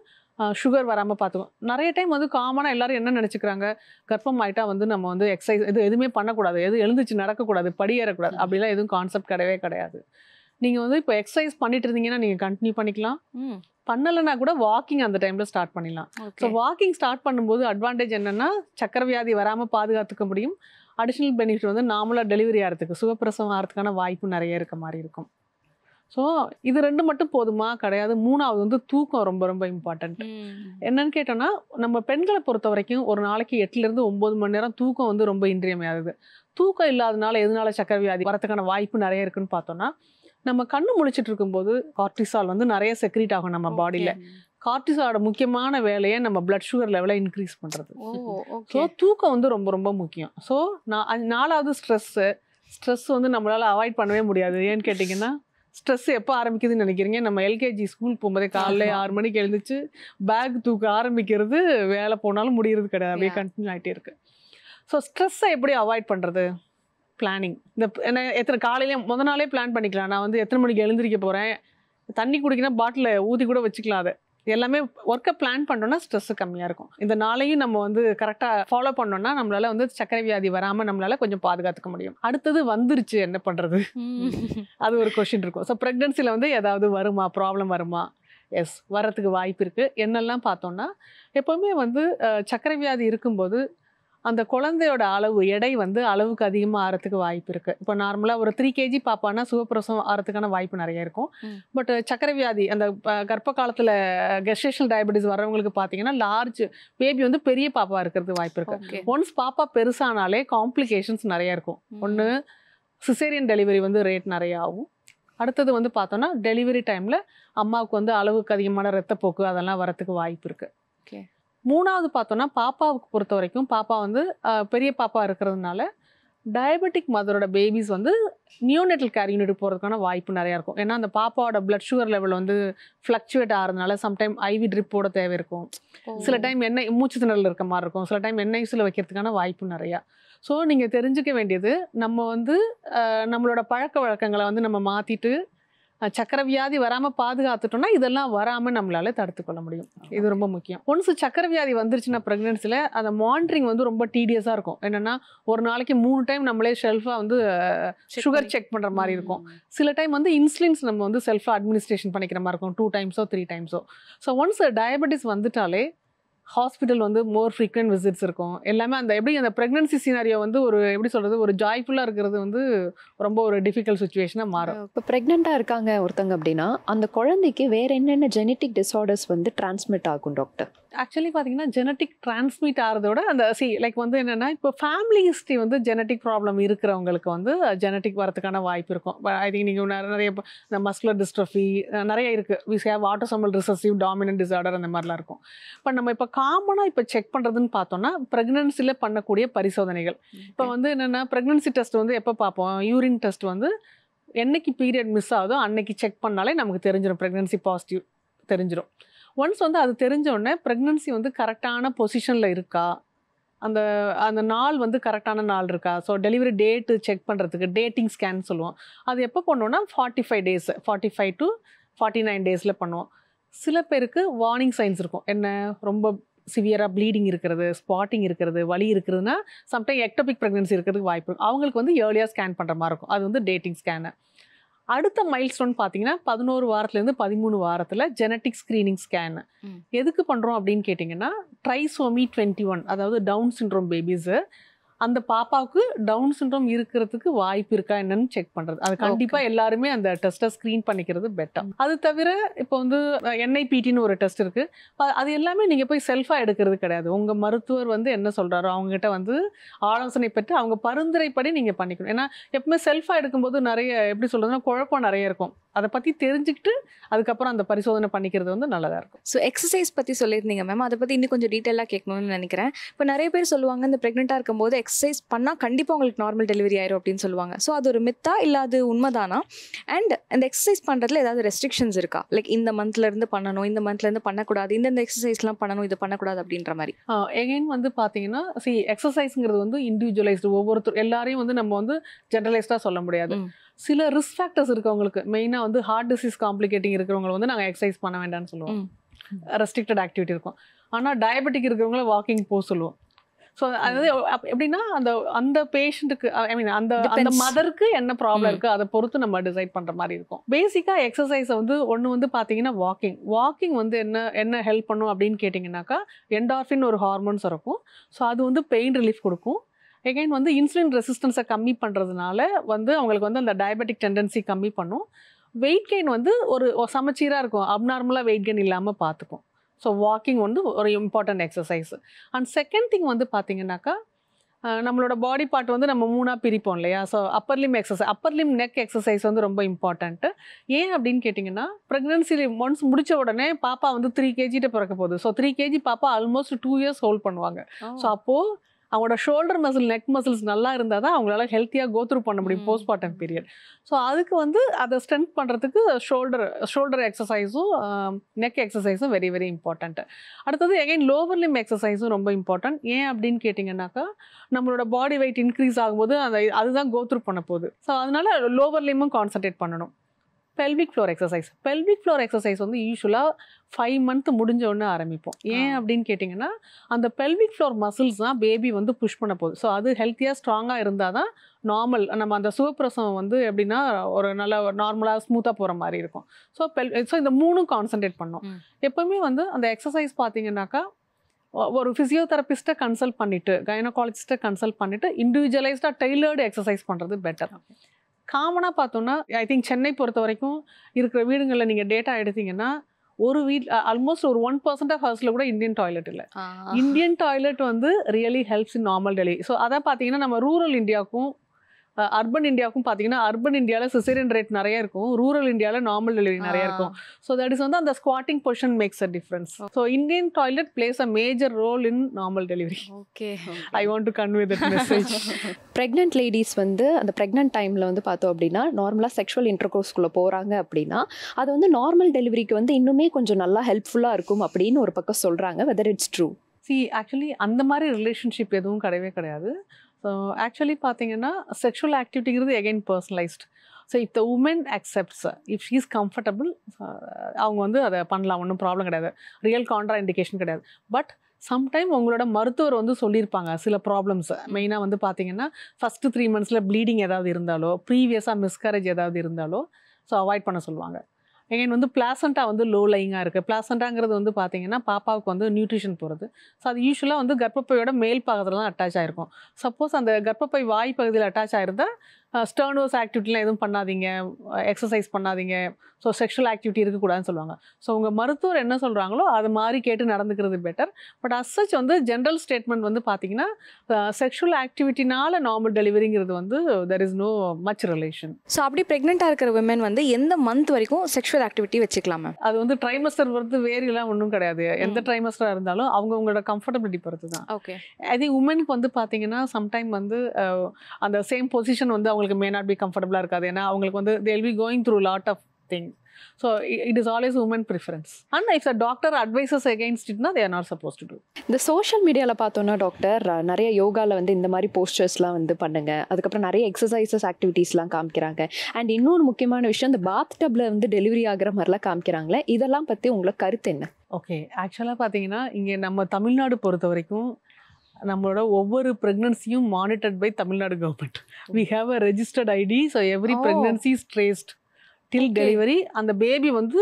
சுகர் வராமல் பார்த்துக்கும். நிறைய டைம் வந்து காமனாக எல்லோரும் என்ன நினச்சிக்கிறாங்க, கர்ப்பம் ஆகிட்டா வந்து நம்ம வந்து எக்ஸசைஸ் எதுவுமே பண்ணக்கூடாது, எழுந்துச்சு நடக்கக்கூடாது, படியேறக்கூடாது, அப்படிலாம் எதுவும் கான்செப்ட் கிடையவே கிடையாது. நீங்கள் வந்து இப்போ எக்ஸசைஸ் பண்ணிட்டு இருந்தீங்கன்னா நீங்கள் கண்டினியூ பண்ணிக்கலாம், பண்ணலைன்னா கூட வாக்கிங் அந்த டைமில் ஸ்டார்ட் பண்ணிடலாம். ஸோ வாக்கிங் ஸ்டார்ட் பண்ணும்போது அட்வான்டேஜ் என்னென்னா, சர்க்கரை வியாதி வராமல் பாதுகாத்துக்க முடியும். அடிஷ்னல் பெனிஃபிட் வந்து நார்மலாக டெலிவரி ஆகிறதுக்கு, சுகப்பிரசவம் ஆகிறதுக்கான வாய்ப்பு நிறைய இருக்க மாதிரி இருக்கும். ஸோ இது 2 மட்டும் போதுமா? கிடையாது. 3வது வந்து தூக்கம் ரொம்ப ரொம்ப இம்பார்ட்டண்ட். என்னன்னு கேட்டோம்னா, நம்ம பெண்களை பொறுத்த வரைக்கும் ஒரு நாளைக்கு 8லேருந்து 9 மணி நேரம் தூக்கம் வந்து ரொம்ப இன்றியமையாதது. தூக்கம் இல்லாதனால எதனால சர்க்கரை வியாதி வரதுக்கான வாய்ப்பு நிறைய இருக்குன்னு பார்த்தோம்னா, நம்ம கண்ணு முழிச்சிட்டு இருக்கும்போது கார்டிசால் வந்து நிறைய செக்ரீட் ஆகும் நம்ம பாடியில். கார்டிசாலோட முக்கியமான வேலையை நம்ம பிளட் சுகர் லெவலை இன்க்ரீஸ் பண்ணுறது. ஸோ தூக்கம் வந்து ரொம்ப ரொம்ப முக்கியம். ஸோ 4வது ஸ்ட்ரெஸ் வந்து நம்மளால் அவாய்ட் பண்ணவே முடியாது. ஏன்னு கேட்டிங்கன்னா, ஸ்ட்ரெஸ் எப்போ ஆரம்பிக்குதுன்னு நினைக்கிறீங்க? நம்ம எல்கேஜி ஸ்கூல் போகும்போதே காலைல 6 மணிக்கு எழுந்துச்சு பேக் தூக்க ஆரம்பிக்கிறது, வேலை போனாலும் முடிகிறது கிடையாது, அப்படியே கண்டினியூ ஆகிட்டே இருக்குது. ஸோ ஸ்ட்ரெஸ்ஸை எப்படி அவாய்ட் பண்ணுறது? பிளானிங். என்ன எத்தனை காலையிலே முத நாளே பிளான் பண்ணிக்கலாம். நான் வந்து எத்தனை மணிக்கு எழுந்திரிக்க போகிறேன், தண்ணி குடிக்கணும், பாட்டில் ஊற்றி கூட வச்சுக்கலாம். அதை எல்லாமே ஒர்க்கை பிளான் பண்ணோன்னா ஸ்ட்ரெஸ்ஸு கம்மியாக இருக்கும். இந்த நாளையும் நம்ம வந்து கரெக்டாக ஃபாலோ பண்ணோன்னா நம்மளால் வந்து சர்க்கரை வியாதி வராமல் நம்மளால் கொஞ்சம் பாதுகாத்துக்க முடியும். அடுத்தது வந்துருச்சு என்ன பண்ணுறது, அது ஒரு கொஷின் இருக்கும். ஸோ ப்ரெக்னன்சியில் வந்து ஏதாவது வருமா, ப்ராப்ளம் வருமா? எஸ், வரத்துக்கு வாய்ப்பு இருக்குது. என்னெல்லாம் பார்த்தோன்னா, எப்போவுமே வந்து சர்க்கரை வியாதி இருக்கும்போது அந்த குழந்தையோட எடை வந்து அளவுக்கு அதிகமாக ஆகிறதுக்கு வாய்ப்பு இருக்குது. இப்போ நார்மலாக ஒரு 3 kg பாப்பானா சுகப்பிரசவம் ஆகிறதுக்கான வாய்ப்பு நிறைய இருக்கும். பட் சர்க்கரை வியாதி அந்த கர்ப்ப காலத்தில் கெஸ்டேஷனல் டயபெட்டிஸ் வர்றவங்களுக்கு பார்த்தீங்கன்னா லார்ஜ் பேபி வந்து பெரிய பாப்பா இருக்கிறதுக்கு வாய்ப்பு இருக்குது. ஒன்ஸ் பாப்பா பெருசானாலே காம்ப்ளிகேஷன்ஸ் நிறைய இருக்கும். ஒன்று சிசேரியன் டெலிவரி வந்து ரேட் நிறைய ஆகும். அடுத்தது வந்து பார்த்தோன்னா டெலிவரி டைமில் அம்மாவுக்கு வந்து அளவுக்கு அதிகமான ரத்தப்போக்கு அதெல்லாம் வரத்துக்கு வாய்ப்பு இருக்குது. 3வது பார்த்தோன்னா, பாப்பாவுக்கு பொறுத்த வரைக்கும் பாப்பா வந்து பெரிய பாப்பா இருக்கிறதுனால டயபெட்டிக் மதரோட பேபிஸ் வந்து நியோனேட்டல் கேர் யூனிட் போகிறதுக்கான வாய்ப்பு நிறையா இருக்கும். ஏன்னா அந்த பாப்பாவோட பிளட் சுகர் லெவல் வந்து ஃப்ளக்சுவேட் ஆகிறதுனால சம்டைம் ஐவி ட்ரிப் போட தேவை இருக்கும். சில டைம் எண்ணெய் மூச்சு திணறல் இருக்க மாதிரி இருக்கும். சில டைம் என்ஐசியில் வைக்கிறதுக்கான வாய்ப்பு நிறையா. ஸோ நீங்கள் தெரிஞ்சுக்க வேண்டியது, நம்ம வந்து நம்மளோட பழக்க வழக்கங்களை வந்து நம்ம மாற்றிட்டு சக்கரை வியாதி வராமல் பாதுகாத்துட்டோம்னா இதெல்லாம் வராமல் நம்மளால தடுத்துக்கொள்ள முடியும். இது ரொம்ப முக்கியம். ஒன்ஸ் சக்கரை வியாதி வந்துருச்சுன்னா ப்ரெக்னென்சியில் அந்த மானிட்டரிங் வந்து ரொம்ப டீடியஸாக இருக்கும். என்னென்னா ஒரு நாளைக்கு 3 டைம் நம்மளே செல்ஃபாக வந்து சுகர் செக் பண்ணுற மாதிரி இருக்கும். சில டைம் வந்து இன்சுலின்ஸ் நம்ம வந்து செல்ஃபாக அட்மினிஸ்ட்ரேஷன் பண்ணிக்கிற மாதிரி இருக்கும், 2 டைம்ஸோ 3 டைம்ஸோ. ஸோ ஒன்ஸ் டயபெட்டிஸ் வந்துட்டாலே ஹாஸ்பிட்டல் வந்து மோர் ஃப்ரீக்வெண்ட் விசிட்ஸ் இருக்கும். எல்லாமே அந்த எப்படி அந்த ப்ரெக்னன்சி சீனாரியோ வந்து ஒரு எப்படி சொல்கிறது, ஒரு ஜாய்ஃபுல்லாக இருக்கிறது வந்து ரொம்ப ஒரு டிஃபிகல்ட் சுச்சுவேஷனாக மாறும். இப்போ ப்ரெக்னெண்ட்டாக இருக்காங்க ஒருத்தங்க அப்படின்னா அந்த குழந்தைக்கு வேறு என்னென்ன ஜெனட்டிக் டிஸார்டர்ஸ் வந்து டிரான்ஸ்மிட் ஆகும் டாக்டர்? ஆக்சுவலி பார்த்தீங்கன்னா ஜெனட்டிக் டிரான்ஸ்மிட் ஆகிறதோட அந்த லைக் வந்து என்னென்னா, இப்போ ஃபேமிலி ஹிஸ்ட்ரி வந்து ஜெனட்டிக் ப்ராப்ளம் இருக்கிறவங்களுக்கு வந்து ஜெனட்டிக் வரதுக்கான வாய்ப்பு இருக்கும். ஐ திங்க் நீங்கள் நிறைய இந்த மஸ்குலர் டிஸ்ட்ரோஃபி நிறைய இருக்குது. We have autosomal recessive dominant disorder அந்த மாதிரிலாம் இருக்கும். இப்போ நம்ம இப்போ காமனாக இப்போ செக் பண்ணுறதுன்னு பார்த்தோம்னா ப்ரெக்னன்சியில் பண்ணக்கூடிய பரிசோதனைகள். இப்போ வந்து என்னென்னா ப்ரெக்னன்சி டெஸ்ட் வந்து எப்போ பார்ப்போம், யூரின் டெஸ்ட் வந்து என்னைக்கு பீரியட் மிஸ் ஆகுதோ அன்னைக்கு செக் பண்ணாலே நமக்கு தெரிஞ்சிடும் ப்ரெக்னன்சி பாசிட்டிவ் தெரிஞ்சிடும். ஒன்ஸ் வந்து அது தெரிஞ்ச உடனே ப்ரெக்னன்சி வந்து கரெக்டான பொசிஷனில் இருக்கா, அந்த அந்த நாள் வந்து கரெக்டான நாள் இருக்கா, ஸோ டெலிவரி டேட்டு செக் பண்ணுறதுக்கு டேட்டிங் ஸ்கேன் சொல்லுவோம். அது எப்போ பண்ணோன்னா 45 டேஸ் 45 to 49 டேஸில் பண்ணுவோம். சில பேருக்கு வார்னிங் சைன்ஸ் இருக்கும். என்ன, ரொம்ப சிவியராக ப்ளீடிங் இருக்கிறது, ஸ்பாட்டிங் இருக்கிறது, வலி இருக்கிறதுனா சம்டைம் எக்டோபிக் ப்ரெக்னன்சி இருக்கிறதுக்கு வாய்ப்பு இருக்கும். அவங்களுக்கு வந்து ஏர்லியாக ஸ்கேன் பண்ணுற மாதிரி இருக்கும். அது வந்து டேட்டிங் ஸ்கேனு. அடுத்த மைல் ஸ்டோன் பார்த்தீங்கன்னா 11 வாரத்துலேருந்து 13 வாரத்தில் ஜெனட்டிக் ஸ்க்ரீனிங் ஸ்கேன். எதுக்கு பண்ணுறோம் அப்படின்னு கேட்டிங்கன்னா, ட்ரைசோமி 21 அதாவது டவுன் சிண்ட்ரோம் பேபிஸு, அந்த பாப்பாவுக்கு டவுன் சிண்ட்ரோம் இருக்கிறதுக்கு வாய்ப்பு இருக்கா என்னன்னு செக் பண்ணுறது. அது கண்டிப்பாக எல்லாருமே அந்த டெஸ்ட்டை ஸ்க்ரீன் பண்ணிக்கிறது பெட்டர். அது தவிர இப்போ வந்து என்ஐபிடின்னு ஒரு டெஸ்ட் இருக்குது. அது எல்லாமே நீங்கள் போய் செல்ஃபாக எடுக்கிறது கிடையாது. உங்கள் மருத்துவர் வந்து என்ன சொல்கிறாரோ அவங்ககிட்ட வந்து ஆலோசனை பெற்று அவங்க பரிந்துரைப்படி நீங்கள் பண்ணிக்கணும். ஏன்னா எப்பவுமே செல்ஃபாக எடுக்கும்போது நிறைய எப்படி சொல்கிறதுனா குழப்பம் நிறைய இருக்கும். அதை பற்றி தெரிஞ்சுக்கிட்டு அதுக்கப்புறம் அந்த பரிசோதனை பண்ணிக்கிறது வந்து நல்லதாக இருக்கும். ஸோ எக்ஸசைஸ் பற்றி சொல்லியிருந்தீங்க மேம், அதை பற்றி இன்னும் கொஞ்சம் டீட்டெயிலாக கேட்கணும்னு நினைக்கிறேன். இப்போ நிறைய பேர் சொல்லுவாங்க இந்த ப்ரெக்னெண்ட்டாக இருக்கும்போது எக்ஸசைஸ் பண்ணால் கண்டிப்பாக உங்களுக்கு நார்மல் டெலிவரி ஆயிரும் அப்படின்னு சொல்லுவாங்க. ஸோ அது ஒரு மித்தா இல்லை அது உண்மைதானா? அண்ட் அந்த எக்ஸசைஸ் பண்ணுறதுல ஏதாவது ரெஸ்ட்ரிக்ஷன்ஸ் இருக்கா? லைக் இந்த மந்த்லேருந்து பண்ணணும், இந்த மந்த்லேருந்து பண்ணக்கூடாது, இந்த எக்ஸசைஸ்லாம் பண்ணணும், இது பண்ணக்கூடாது அப்படின்ற மாதிரி. எகைன் வந்து பார்த்தீங்கன்னா எக்ஸசைஸுங்கிறது வந்து இண்டிவிஜுவலைஸ்டு, ஒவ்வொருத்தர் எல்லாரையும் வந்து நம்ம வந்து ஜென்ரலைஸ்டாக சொல்ல முடியாது. சில ரிஸ்க் ஃபேக்டர்ஸ் இருக்கவங்களுக்கு, மெயினாக வந்து ஹார்ட் டிசீஸ் காம்ப்ளிகேட்டிங் இருக்கிறவங்க வந்து நாங்கள் எக்ஸசைஸ் பண்ண வேண்டாம்னு சொல்லுவோம், ரெஸ்ட்ரிக்டட் ஆக்டிவிட்டி இருக்கும். ஆனால் டயபெட்டிக் இருக்கிறவங்கள வாக்கிங் போக சொல்லுவோம். ஸோ அதாவது எப்படின்னா அந்த பேஷண்ட்டுக்கு ஐ மீன் அந்த மதருக்கு என்ன ப்ராப்ளம் இருக்குது அதை பொறுத்து நம்ம டிசைட் பண்ணுற மாதிரி இருக்கும். பேசிக்காக எக்ஸசைஸை வந்து ஒன்று வந்து பார்த்தீங்கன்னா வாக்கிங் வந்து என்ன ஹெல்ப் பண்ணும் அப்படின்னு கேட்டிங்கன்னாக்கா, என்டார்ஃபின் ஒரு ஹார்மோன்ஸ் இருக்கும். ஸோ அது வந்து பெயின் ரிலீஃப் கொடுக்கும். எகைன் வந்து இன்சுலின் ரெசிஸ்டன்ஸை கம்மி பண்ணுறதுனால வந்து அவங்களுக்கு வந்து அந்த டயபெட்டிக் டெண்டன்சி கம்மி பண்ணும். வெயிட் கெயின் வந்து ஒரு சமச்சீராக இருக்கும், அப்நார்மலாக வெயிட் கெயின் இல்லாமல் பார்த்துக்கும். ஸோ வாக்கிங் வந்து ஒரு important exercise. And second thing வந்து பார்த்தீங்கன்னாக்கா, நம்மளோட பாடி பார்ட் வந்து நம்ம 3ஆக பிரிப்போம் இல்லையா? So Appar Lim exercise, Appar Lim neck exercise வந்து ரொம்ப இம்பார்ட்டன்ட்டு. ஏன் அப்படின்னு கேட்டிங்கன்னா, ப்ரெக்னன்சி ஒன்ஸ் முடித்த உடனே பாப்பா வந்து 3 kg பிறக்க போகுது. ஸோ 3 kg பாப்பா ஆல்மோஸ்ட் 2 years ஹோல்ட் பண்ணுவாங்க. ஸோ அப்போது அவங்களோட ஷோல்டர் மசில், நெக் மசில்ஸ் நல்லா இருந்தால் தான் அவங்களால ஹெல்த்தியாக கோத்ரூ பண்ண முடியும் போஸ்ட்மார்ட்டம் பீரியட். ஸோ அதுக்கு வந்து அதை ஸ்ட்ரென்த் பண்ணுறதுக்கு ஷோல்டர் எக்ஸசைஸும் நெக் எக்ஸசைஸும் வெரி வெரி இம்பார்ட்டன்ட்டு. அடுத்தது எகைன் லோவர் லிம் எக்ஸசைஸும் ரொம்ப இம்பார்ட்டன்ட். ஏன் அப்படின்னு கேட்டிங்கன்னாக்கா, நம்மளோட பாடி வெயிட் இன்க்ரீஸ் ஆகும்போது அதுதான் கோத்ரூ பண்ண போகுது. ஸோ அதனால லோவர் லிம்மும் கான்சன்ட்ரேட் பண்ணணும். பெல்விக் ஃப்ளோர் எக்ஸசைஸ் வந்து யூஸ்வலாக 5 month முடிஞ்ச உடனே ஆரம்பிப்போம். ஏன் அப்படின்னு கேட்டிங்கன்னா, அந்த பெல்விக் ஃப்ளோர் மசில்ஸ் தான் பேபி வந்து புஷ் பண்ண போகுது. ஸோ அது ஹெல்த்தியாக ஸ்ட்ராங்காக இருந்தால் தான் நார்மல் நம்ம அந்த சுகப்பிரசவம் வந்து எப்படின்னா ஒரு நல்ல நார்மலாக ஸ்மூத்தாக போகிற மாதிரி இருக்கும். ஸோ இந்த 3 கான்சன்ட்ரேட் பண்ணோம். எப்போவுமே வந்து அந்த எக்ஸசைஸ் பார்த்தீங்கன்னாக்கா, ஒரு ஃபிசியோதெரபிஸ்ட்டை கன்சல்ட் பண்ணிவிட்டு, கைனகாலஜிஸ்ட்டை கன்சல்ட் பண்ணிவிட்டு இண்டிவிஜுவலைஸ்டாக டெய்லர்டு எக்ஸசைஸ் பண்ணுறது பெட்டர். காமனாக பார்த்தோன்னா, ஐ திங்க் சென்னை பொறுத்த வரைக்கும் இருக்கிற வீடுகளில் நீங்கள் டேட்டா எடுத்தீங்கன்னா, ஒரு ஆல்மோஸ்ட் ஒரு 1% ஆஃப் ஹவுஸில் கூட இந்தியன் டாய்லெட் இல்லை. இந்தியன் டாய்லெட் வந்து really helps in normal delivery. So அதை பார்த்தீங்கன்னா நம்ம ரூரல் இந்தியாவுக்கும் அர்பன் இந்தியாவுக்கும் பார்த்தீங்கன்னா அர்பன் இந்தியாவில் சிசேரியன் ரேட் நிறைய இருக்கும், ரூரல் இந்தியாவில் நார்மல் டெலிவரி நிறைய இருக்கும். ஸோ தட் இஸ் வந்து அந்த squatting position makes a difference. So Indian toilet plays a major role in normal delivery. Okay, I want to convey that message. Pregnant ladies வந்து அந்த pregnant டைமில் வந்து பார்த்தோம் அப்படின்னா நார்மலாக செக்ஷுவல் இன்டர்கோர்ஸ்குள்ளே போகிறாங்க அப்படின்னா அது வந்து நார்மல் டெலிவரிக்கு வந்து இன்னுமே கொஞ்சம் நல்லா ஹெல்ப்ஃபுல்லாக இருக்கும் அப்படின்னு ஒரு பக்கம் சொல்கிறாங்க. Whether it's true? ஆக்சுவலி அந்த மாதிரி ரிலேஷன்ஷிப் எதுவும் கிடையாது. ஸோ ஆக்சுவலி பார்த்தீங்கன்னா செக்ஷுவல் ஆக்டிவிட்டிங்கிறது again personalised. So if the woman accepts, if she is comfortable, அவங்க வந்து அதை பண்ணலாம், ஒன்றும் ப்ராப்ளம் கிடையாது, ரியல் கான்ட்ரா இண்டிகேஷன் கிடையாது. பட் சம்டைம் உங்களோட மருத்துவர் வந்து சொல்லியிருப்பாங்க சில ப்ராப்ளம்ஸ். மெயினாக வந்து பார்த்தீங்கன்னா ஃபஸ்ட்டு 3 months ப்ளீடிங் ஏதாவது இருந்தாலோ, ப்ரீவியஸாக மிஸ்கரேஜ் ஏதாவது இருந்தாலோ ஸோ அவாய்ட் பண்ண சொல்லுவாங்க. எகைன் வந்து பிளாசண்டா வந்து லோ லைங்காக இருக்குது. பிளாசண்டாங்கிறது வந்து பார்த்தீங்கன்னா பாப்பாவுக்கு வந்து நியூட்ரிஷன் போகிறது. ஸோ அது யூஸ்வலாக வந்து கர்ப்பப்பையோட மேல் பாகத்தில் தான் அட்டாச் ஆகிருக்கும். சப்போஸ் அந்த கர்ப்பப்பை வாய் பகுதியில் அட்டாச் ஆகிருந்தால் ஸ்டர்னோஸ் ஆக்டிவிட்டிலாம் எதுவும் பண்ணாதீங்க, எக்ஸசைஸ் பண்ணாதீங்க, ஸோ செக்ஷுவல் ஆக்டிவிட்டி இருக்கக்கூடாதுன்னு சொல்லுவாங்க. ஸோ உங்கள் மருத்துவர் என்ன சொல்கிறாங்களோ அது மாதிரி கேட்டு நடந்துக்கிறது பெட்டர். பட் அஸ்ஸச் வந்து ஜென்ரல் ஸ்டேட்மெண்ட் வந்து பார்த்தீங்கன்னா செக்ஷுவல் ஆக்டிவிட்டினால நார்மல் டெலிவரிங்கிறது வந்து there is no much relation. So அப்படி ப்ரெக்னெண்ட்டாக இருக்கிற விமன் வந்து எந்த மந்த் வரைக்கும் செக்ஷுவல் ஆக்டிவிட்டி வச்சுக்கலாம் மேம்? அது வந்து ட்ரைமஸ்டர் வந்து வேரியெல்லாம் ஒன்றும் கிடையாது. எந்த ட்ரைமஸ்டராக இருந்தாலும் அவங்கவுங்களோட கம்ஃபர்டபிலிட்டி பொறுத்து தான். ஓகே, ஐ திங்க் உமனுக்கு வந்து பார்த்தீங்கன்னா சம்டைம் வந்து அந்த சேம் பொசிஷன் வந்து அவங்களுக்கு மே நாட் பி கம்ஃபர்டபுளாக இருக்காது. ஏன்னா அவங்களுக்கு வந்து they will be going through lot of thing. So it is always woman preference. And if the doctor advises against இட்னா they are not suppose to do. இந்த social மீடியாவில் பார்த்தோன்னா டாக்டர் நிறைய யோகாவில் வந்து இந்த மாதிரி போஸ்டர்ஸ்லாம் வந்து பண்ணுங்க, அதுக்கப்புறம் நிறைய எக்ஸசைசஸ் ஆக்டிவிட்டீஸ்லாம் காமிக்கிறாங்க. அண்ட் இன்னொரு முக்கியமான விஷயம், இந்த பாத் டப்ல வந்து டெலிவரி ஆகிற மாதிரிலாம் காமிக்கிறாங்களே, இதெல்லாம் பற்றி உங்களுக்கு கருத்து என்ன? ஓகே, ஆக்சுவலாக பார்த்தீங்கன்னா இங்கே நம்ம தமிழ்நாடு பொறுத்த வரைக்கும் நம்மளோட ஒவ்வொரு ப்ரெக்னன்சியும் monitored by Tamil Nadu government. We have a registered ID. So every pregnancy is traced till delivery. அந்த பேபி வந்து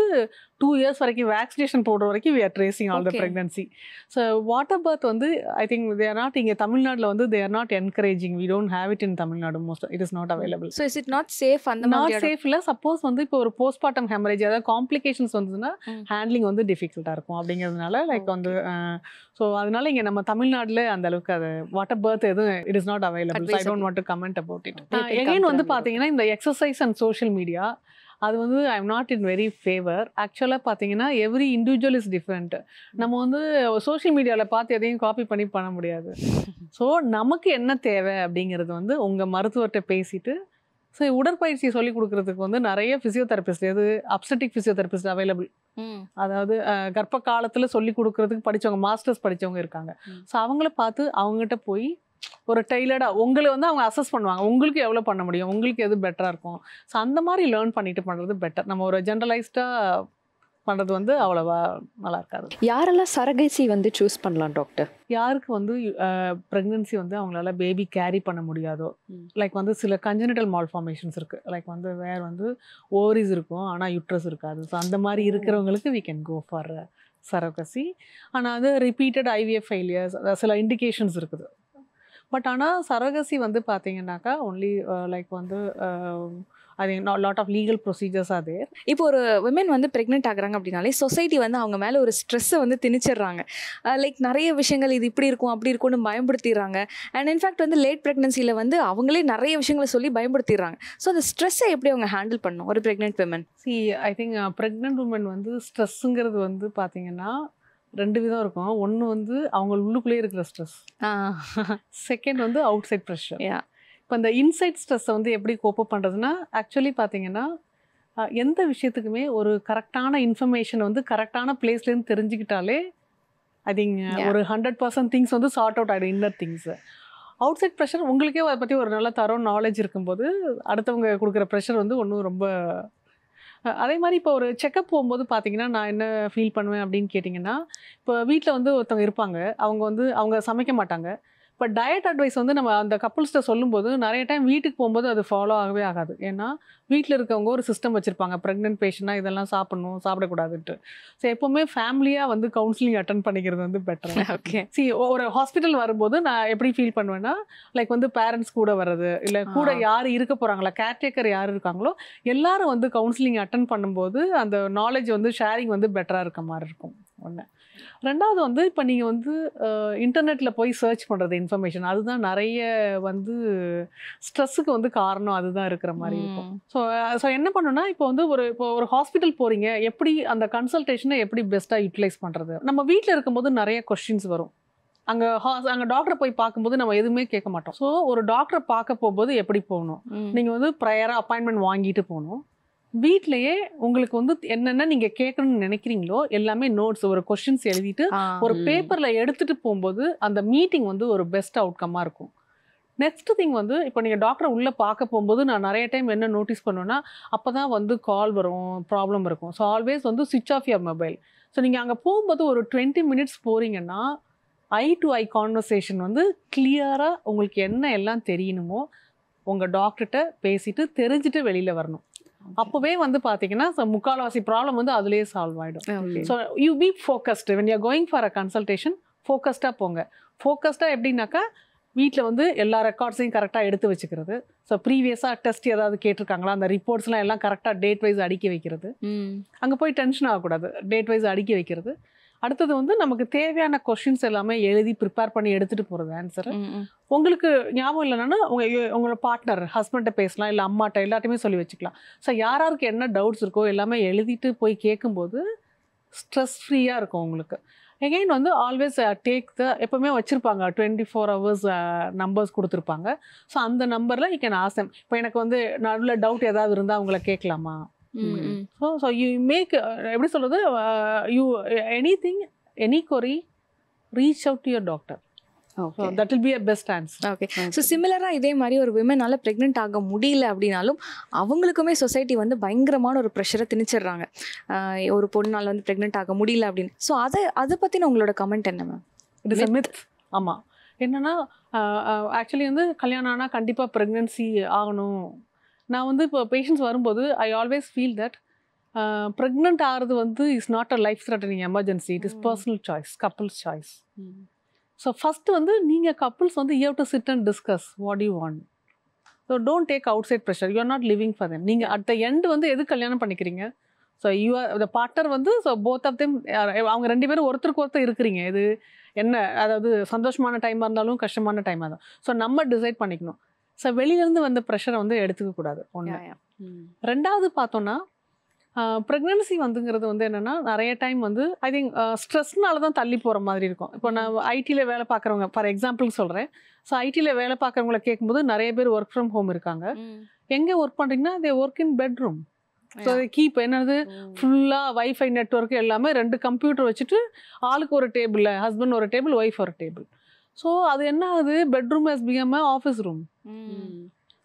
2 years வரைக்கும் வேக்சினேஷன் போடுற வரைக்கும் we are tracing all the pregnancy. So water birth வந்து I think they are not, இங்கே தமிழ்நாட்டில் வந்து they are not encouraging. we don't have it in Tamil Nadu. most it is not available. So is it not safe? அந்த not safe இல்லை. Suppose வந்து இப்போ ஒரு postmortem haemorrhage அதாவது காம்ப்ளிகேஷன்ஸ் வந்ததுன்னா ஹேண்ட்லிங் வந்து டிஃபிகல்ட்டாக இருக்கும். அப்படிங்கிறதுனால லைக் வந்து ஸோ அதனால இங்கே நம்ம தமிழ்நாட்டில் அந்த அளவுக்கு அது வாட்டர் பர்த் எதுவும் it is not available. I don't want to comment about it. Again வந்து பார்த்தீங்கன்னா இந்த எக்ஸசைஸ் அண்ட் சோஷியல் மீடியா அது வந்து I am not in very favour. ஆக்சுவலாக பார்த்தீங்கன்னா எவ்ரி இண்டிவிஜுவல் இஸ் டிஃப்ரெண்ட். நம்ம வந்து சோஷியல் மீடியாவில் பார்த்து எதையும் காப்பி பண்ண முடியாது. ஸோ நமக்கு என்ன தேவை அப்படிங்கிறது வந்து உங்கள் மருத்துவர்கிட்ட பேசிட்டு, ஸோ உடற்பயிற்சி சொல்லி கொடுக்குறதுக்கு வந்து நிறைய ஃபிசியோதெரபிஸ்ட், எது அப்ஸ்டெட்டிக் ஃபிசியோதெரபிஸ்ட் அவைலபிள். அதாவது கர்ப்ப காலத்தில் சொல்லி கொடுக்குறதுக்கு படித்தவங்க, மாஸ்டர்ஸ் படித்தவங்க இருக்காங்க. ஸோ அவங்கள பார்த்து அவங்ககிட்ட போய் ஒரு டெய்லர்டாக உங்களை வந்து அவங்க அசஸ் பண்ணுவாங்க, உங்களுக்கு எவ்வளோ பண்ண முடியும், உங்களுக்கு எது பெட்டராக இருக்கும். ஸோ அந்த மாதிரி லேர்ன் பண்ணிட்டு பண்ணுறது பெட்டர். நம்ம ஒரு ஜென்ரலைஸ்டாக பண்ணுறது வந்து அவ்வளோவா நல்லா இருக்காது. யாரெல்லாம் சரகசி வந்து சூஸ் பண்ணலாம் டாக்டர்? யாருக்கு வந்து ப்ரெக்னன்சி வந்து அவங்களால பேபி கேரி பண்ண முடியாதோ, லைக் வந்து சில கன்ஜெனிட்டல் மால்ஃபார்மேஷன்ஸ் இருக்குது, லைக் வந்து வேறு வந்து ஓவரிஸ் இருக்கும் ஆனால் யூட்ரஸ் இருக்காது. ஸோ அந்த மாதிரி இருக்கிறவங்களுக்கு we can go for சரகசி. ஆனால் அது ரிப்பீட்டட் ஐவிஎஃப் ஃபெயிலியர்ஸ் சில இண்டிகேஷன்ஸ் இருக்குது. பட் ஆனால் சரகசி வந்து பார்த்தீங்கன்னாக்கா ஒன்லி லைக் வந்து அது லாட் ஆஃப் லீகல் ப்ரொசீஜர்ஸ் அது. இப்போ ஒரு விமன் வந்து ப்ரெக்னென்ட் ஆகுறாங்க அப்படின்னாலே சொசைட்டி வந்து அவங்க மேலே ஒரு ஸ்ட்ரெஸ்ஸை வந்து திணிச்சிடுறாங்க. லைக் நிறைய விஷயங்கள் இது இப்படி இருக்கும் அப்படி இருக்கும்னு பயன்படுத்திடுறாங்க. அண்ட் இன்ஃபேக்ட் வந்து லேட் ப்ரெக்னன்சியில் வந்து அவங்களே நிறைய விஷயங்களை சொல்லி பயன்படுத்திடுறாங்க. ஸோ அந்த ஸ்ட்ரெஸ்ஸை எப்படி அவங்க ஹேண்டில் பண்ணணும் ஒரு pregnant women? I think pregnant woman வந்து ஸ்ட்ரெஸ்ஸுங்கிறது வந்து பார்த்தீங்கன்னா 2 விதம் இருக்கும். ஒன்று வந்து அவங்க உள்ளுக்குள்ளேயே இருக்கிற ஸ்ட்ரெஸ், செகண்ட் வந்து அவுட் சைட் ப்ரெஷர். இப்போ இந்த இன்சைட் ஸ்ட்ரெஸ்ஸை வந்து எப்படி கோப்பப் பண்ணுறதுன்னா, ஆக்சுவலி பார்த்தீங்கன்னா எந்த விஷயத்துக்குமே ஒரு கரெக்டான இன்ஃபர்மேஷன் வந்து கரெக்டான பிளேஸ்லேருந்து தெரிஞ்சுக்கிட்டாலே ஐ திங்க் ஒரு 100% திங்ஸ் வந்து சார்ட் அவுட் ஆகிடும், inner things. Outside pressure உங்களுக்கே அதை பற்றி ஒரு நல்ல தரம் நாலேஜ் இருக்கும்போது அடுத்தவங்க கொடுக்குற ப்ரெஷர் வந்து ஒன்றும் ரொம்ப. அதே மாதிரி இப்போ ஒரு செக்கப் போகும்போது பார்த்தீங்கன்னா நான் என்ன ஃபீல் பண்ணுவேன் அப்படின்னு கேட்டிங்கன்னா, இப்போ வீட்டில் வந்து ஒருத்தவங்க இருப்பாங்க, அவங்க சமைக்க மாட்டாங்க. இப்போ டயட் அட்வைஸ் வந்து நம்ம அந்த கப்புள்ஸ்கிட்ட சொல்லும்போது நிறைய டைம் வீட்டுக்கு போகும்போது அது ஃபாலோ ஆகவே ஆகாது. ஏன்னா வீட்டில் இருக்கவங்க ஒரு சிஸ்டம் வச்சுருப்பாங்க, ப்ரெக்னென்ட் பேஷண்ட்னா இதெல்லாம் சாப்பிடணும் சாப்பிடக்கூடாதுன்ட்டு. ஸோ எப்போவுமே ஃபேமிலியாக வந்து கவுன்சிலிங் அட்டன் பண்ணிக்கிறது வந்து பெட்டர். ஓகே, ஒரு ஹாஸ்பிட்டல் வரும்போது நான் எப்படி ஃபீல் பண்ணுவேன்னா, லைக் வந்து பேரண்ட்ஸ் கூட வர்றது, இல்லை கூட யார் இருக்க போகிறாங்களா, கேர்டேக்கர் யார் இருக்காங்களோ எல்லாரும் வந்து கவுன்சிலிங் அட்டன் பண்ணும்போது அந்த நாலேஜ் வந்து ஷேரிங் வந்து பெட்டராக இருக்க மாதிரி இருக்கும். ஒன்று. ரெண்டாவது வந்து இப்போ நீங்கள் வந்து இன்டர்நெட்டில் போய் சர்ச் பண்ணுறது இன்ஃபர்மேஷன், அதுதான் நிறைய வந்து ஸ்ட்ரெஸ்ஸுக்கு வந்து காரணம் அதுதான் இருக்கிற மாதிரி இருக்கும். ஸோ என்ன பண்ணணும்னா, இப்போ வந்து ஒரு ஹாஸ்பிட்டல் போகிறீங்க, எப்படி அந்த கன்சல்டேஷனை எப்படி பெஸ்ட்டாக யூட்டிலைஸ் பண்ணுறது. நம்ம வீட்டில் இருக்கும்போது நிறைய கொஸ்டின்ஸ் வரும். அங்கே டாக்டரை போய் பார்க்கும்போது நம்ம எதுவுமே கேட்க மாட்டோம். ஸோ ஒரு டாக்டரை பார்க்க போகும்போது எப்படி போகணும், நீங்கள் வந்து ப்ரையராக அப்பாயின்மெண்ட் வாங்கிட்டு போகணும். வீட்லயே உங்களுக்கு வந்து என்னென்ன நீங்கள் கேட்கணும்னு நினைக்கிறீங்களோ எல்லாமே நோட்ஸ், ஒரு கொஸ்டின்ஸ் எழுதிட்டு ஒரு பேப்பரில் எடுத்துகிட்டு போகும்போது அந்த மீட்டிங் வந்து ஒரு பெஸ்ட் அவுட்கம்மாக இருக்கும். நெக்ஸ்ட் திங் வந்து இப்போ நீங்கள் டாக்டரை உள்ளே பார்க்க போகும்போது நான் நிறைய டைம் என்ன நோட்டீஸ் பண்ணுவேன்னா, அப்போ தான் வந்து கால் வரும், ப்ராப்ளம் இருக்கும். ஸோ ஆல்வேஸ் வந்து சுவிட்ச் ஆஃப் யுவர் மொபைல். ஸோ நீங்கள் அங்கே போகும்போது ஒரு 20 மினிட்ஸ் போகிறீங்கன்னா ஐ டு ஐ கான்வர்சேஷன் வந்து கிளியராக உங்களுக்கு என்ன எல்லாம் தெரியணுமோ உங்கள் டாக்டர்கிட்ட பேசிட்டு தெரிஞ்சுட்டு வெளியில் வரணும். அப்போவே வந்து பார்த்தீங்கன்னா முக்கால்வாசி ப்ராப்ளம் வந்து அதுலேயே சால்வ் ஆகிடும். So you be focused when you are going for a consultation. ஃபோக்கஸ்டாக போங்க. ஃபோக்கஸ்டாக எப்படின்னாக்கா வீட்டில் வந்து எல்லா ரெக்கார்ட்ஸையும் கரெக்டாக எடுத்து வச்சுக்கிறது. ஸோ ப்ரீவியஸாக டெஸ்ட் ஏதாவது கேட்டிருக்காங்களா, அந்த ரிப்போர்ட்ஸ்லாம் எல்லாம் கரெக்டாக டேட் வைஸ் அடுக்கி வைக்கிறது. அங்கே போய் டென்ஷன் ஆகக்கூடாது, டேட் வைஸ் அடுக்கி வைக்கிறது. அடுத்தது வந்து நமக்கு தேவையான கொஷின்ஸ் எல்லாமே எழுதி ப்ரிப்பேர் பண்ணி எடுத்துகிட்டு போகிறது ஆன்சரு. உங்களுக்கு ஞாபகம் இல்லைன்னா உங்களோட பார்ட்னர் ஹஸ்பண்ட்டை பேசலாம், இல்லை அம்மாட்ட எல்லாத்தையுமே சொல்லி வச்சுக்கலாம். ஸோ யாராருக்கு என்ன டவுட்ஸ் இருக்கோ எல்லாமே எழுதிட்டு போய் கேட்கும்போது ஸ்ட்ரெஸ் ஃப்ரீயாக இருக்கும் உங்களுக்கு. எகெயின் வந்து ஆல்வேஸ் டேக் எப்போவுமே வச்சுருப்பாங்க 24 hours நம்பர்ஸ் கொடுத்துருப்பாங்க. ஸோ அந்த நம்பரில் யூ கேன் ஆஸ்க் தெம். இப்போ எனக்கு வந்து நடுவில் டவுட் ஏதாவது இருந்தால் அவங்கள கேட்கலாமா. ஸோ யூ மேக் எப்படி சொல்கிறது, you anything, any query, reach out to your doctor. So that will be a best answer. Okay. So சிமிலராக இதே மாதிரி ஒரு விமனால ப்ரெக்னென்ட் ஆக முடியல அப்படின்னாலும் அவங்களுக்குமே சொசைட்டி வந்து பயங்கரமான ஒரு ப்ரெஷரை திணிச்சிடுறாங்க. ஒரு பொண்ணால் வந்து ப்ரெக்னென்ட் ஆக முடியல அப்படின்னு. ஸோ அதை பற்றின உங்களோட கமெண்ட் என்ன ma'am? It is a myth. ஆமாம். என்னென்னா ஆக்சுவலி வந்து கல்யாணம் ஆனால் கண்டிப்பாக ப்ரெக்னென்சி ஆகணும். நான் வந்து இப்போ பேஷண்ட்ஸ் வரும்போது I always feel that pregnant ஆகிறது வந்து is not a life threatening emergency. It is personal choice, couples choice. So first வந்து நீங்கள் கப்புள்ஸ் வந்து you have to sit and discuss what you want. So don't take outside pressure. You are not living for them. நீங்கள் at the end வந்து எது கல்யாணம் பண்ணிக்கிறீங்க. So you are the partner வந்து, so both of them அவங்க 2 பேரும் ஒருத்தருக்கு ஒருத்தர் இருக்கிறீங்க. இது என்ன, அதாவது சந்தோஷமான டைமாக இருந்தாலும் கஷ்டமான டைமாக இருந்தாலும் ஸோ நம்ம டிசைட் பண்ணிக்கணும். ஸோ வெளியிலேருந்து வந்த ப்ரெஷரை வந்து எடுத்துக்கக்கூடாது. ஒன்று. ரெண்டாவது பார்த்தோன்னா ப்ரெக்னன்சி வந்துங்கிறது வந்து என்னென்னா நிறைய டைம் வந்து ஐ திங்க் ஸ்ட்ரெஸ்னால தான் தள்ளி போகிற மாதிரி இருக்கும். இப்போ நான் ஐடியில் வேலை பார்க்குறவங்க ஃபார் எக்ஸாம்பிள் சொல்கிறேன். ஸோ ஐடியில் வேலை பார்க்குறவங்கள கேட்கும்போது நிறைய பேர் ஒர்க் ஃப்ரம் ஹோம் இருக்காங்க. எங்கே ஒர்க் பண்ணுறீங்கன்னா தே work in bedroom. So keep என்னது ஃபுல்லாக வைஃபை நெட்ஒர்க் எல்லாமே 2 கம்ப்யூட்டர் வச்சுட்டு ஆளுக்கு ஒரு டேபிளில், ஹஸ்பண்ட் ஒரு டேபிள், ஒய்ஃப் ஒரு டேபிள். ஸோ அது என்ன ஆகுது, bedroom has become a office room.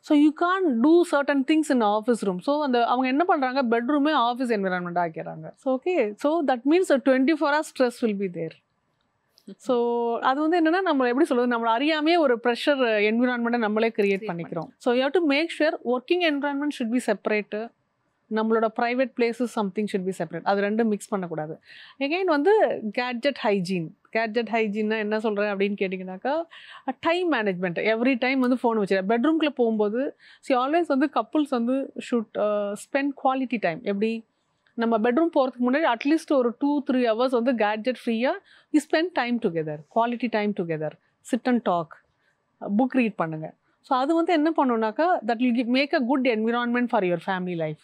So you can do certain things in office room. So அவங்க என்ன பண்ணுறாங்க, பெட்ரூமே ஆஃபீஸ் என்விரான்மெண்ட் ஆக்கிறாங்க. So okay, so that means 24 hours stress will be there. So அது வந்து என்னென்னா நம்ம எப்படி சொல்கிறது, நம்மளை அறியாமையே ஒரு ப்ரெஷர் என்விரான்மெண்ட்டை நம்மளே கிரியேட் பண்ணிக்கிறோம். So you have to make sure working environment should be separate, நம்மளோட private places something should be separate. அது 2 மிக்ஸ் பண்ணக்கூடாது. எகெயின் வந்து கேட்ஜெட் ஹைஜீன்னா என்ன சொல்கிறேன் அப்படின்னு கேட்டிங்கனாக்கா டைம் மேனேஜ்மெண்ட். எவ்ரி டைம் வந்து ஃபோன் வச்சுருக்கேன் பெட்ரூம்குள்ளே போகும்போது. ஸோ ஆல்வேஸ் வந்து கப்புள்ஸ் வந்து ஷுட் ஸ்பெண்ட் குவாலிட்டி டைம். எப்படி நம்ம பெட்ரூம் போகிறதுக்கு முன்னாடி அட்லீஸ்ட் ஒரு 2-3 hours வந்து கேட்ஜெட் ஃப்ரீயாக you spend time together, quality time together, sit and talk, book read பண்ணுங்கள். ஸோ அது வந்து என்ன பண்ணுனாக்கா that will make a good environment for your family life.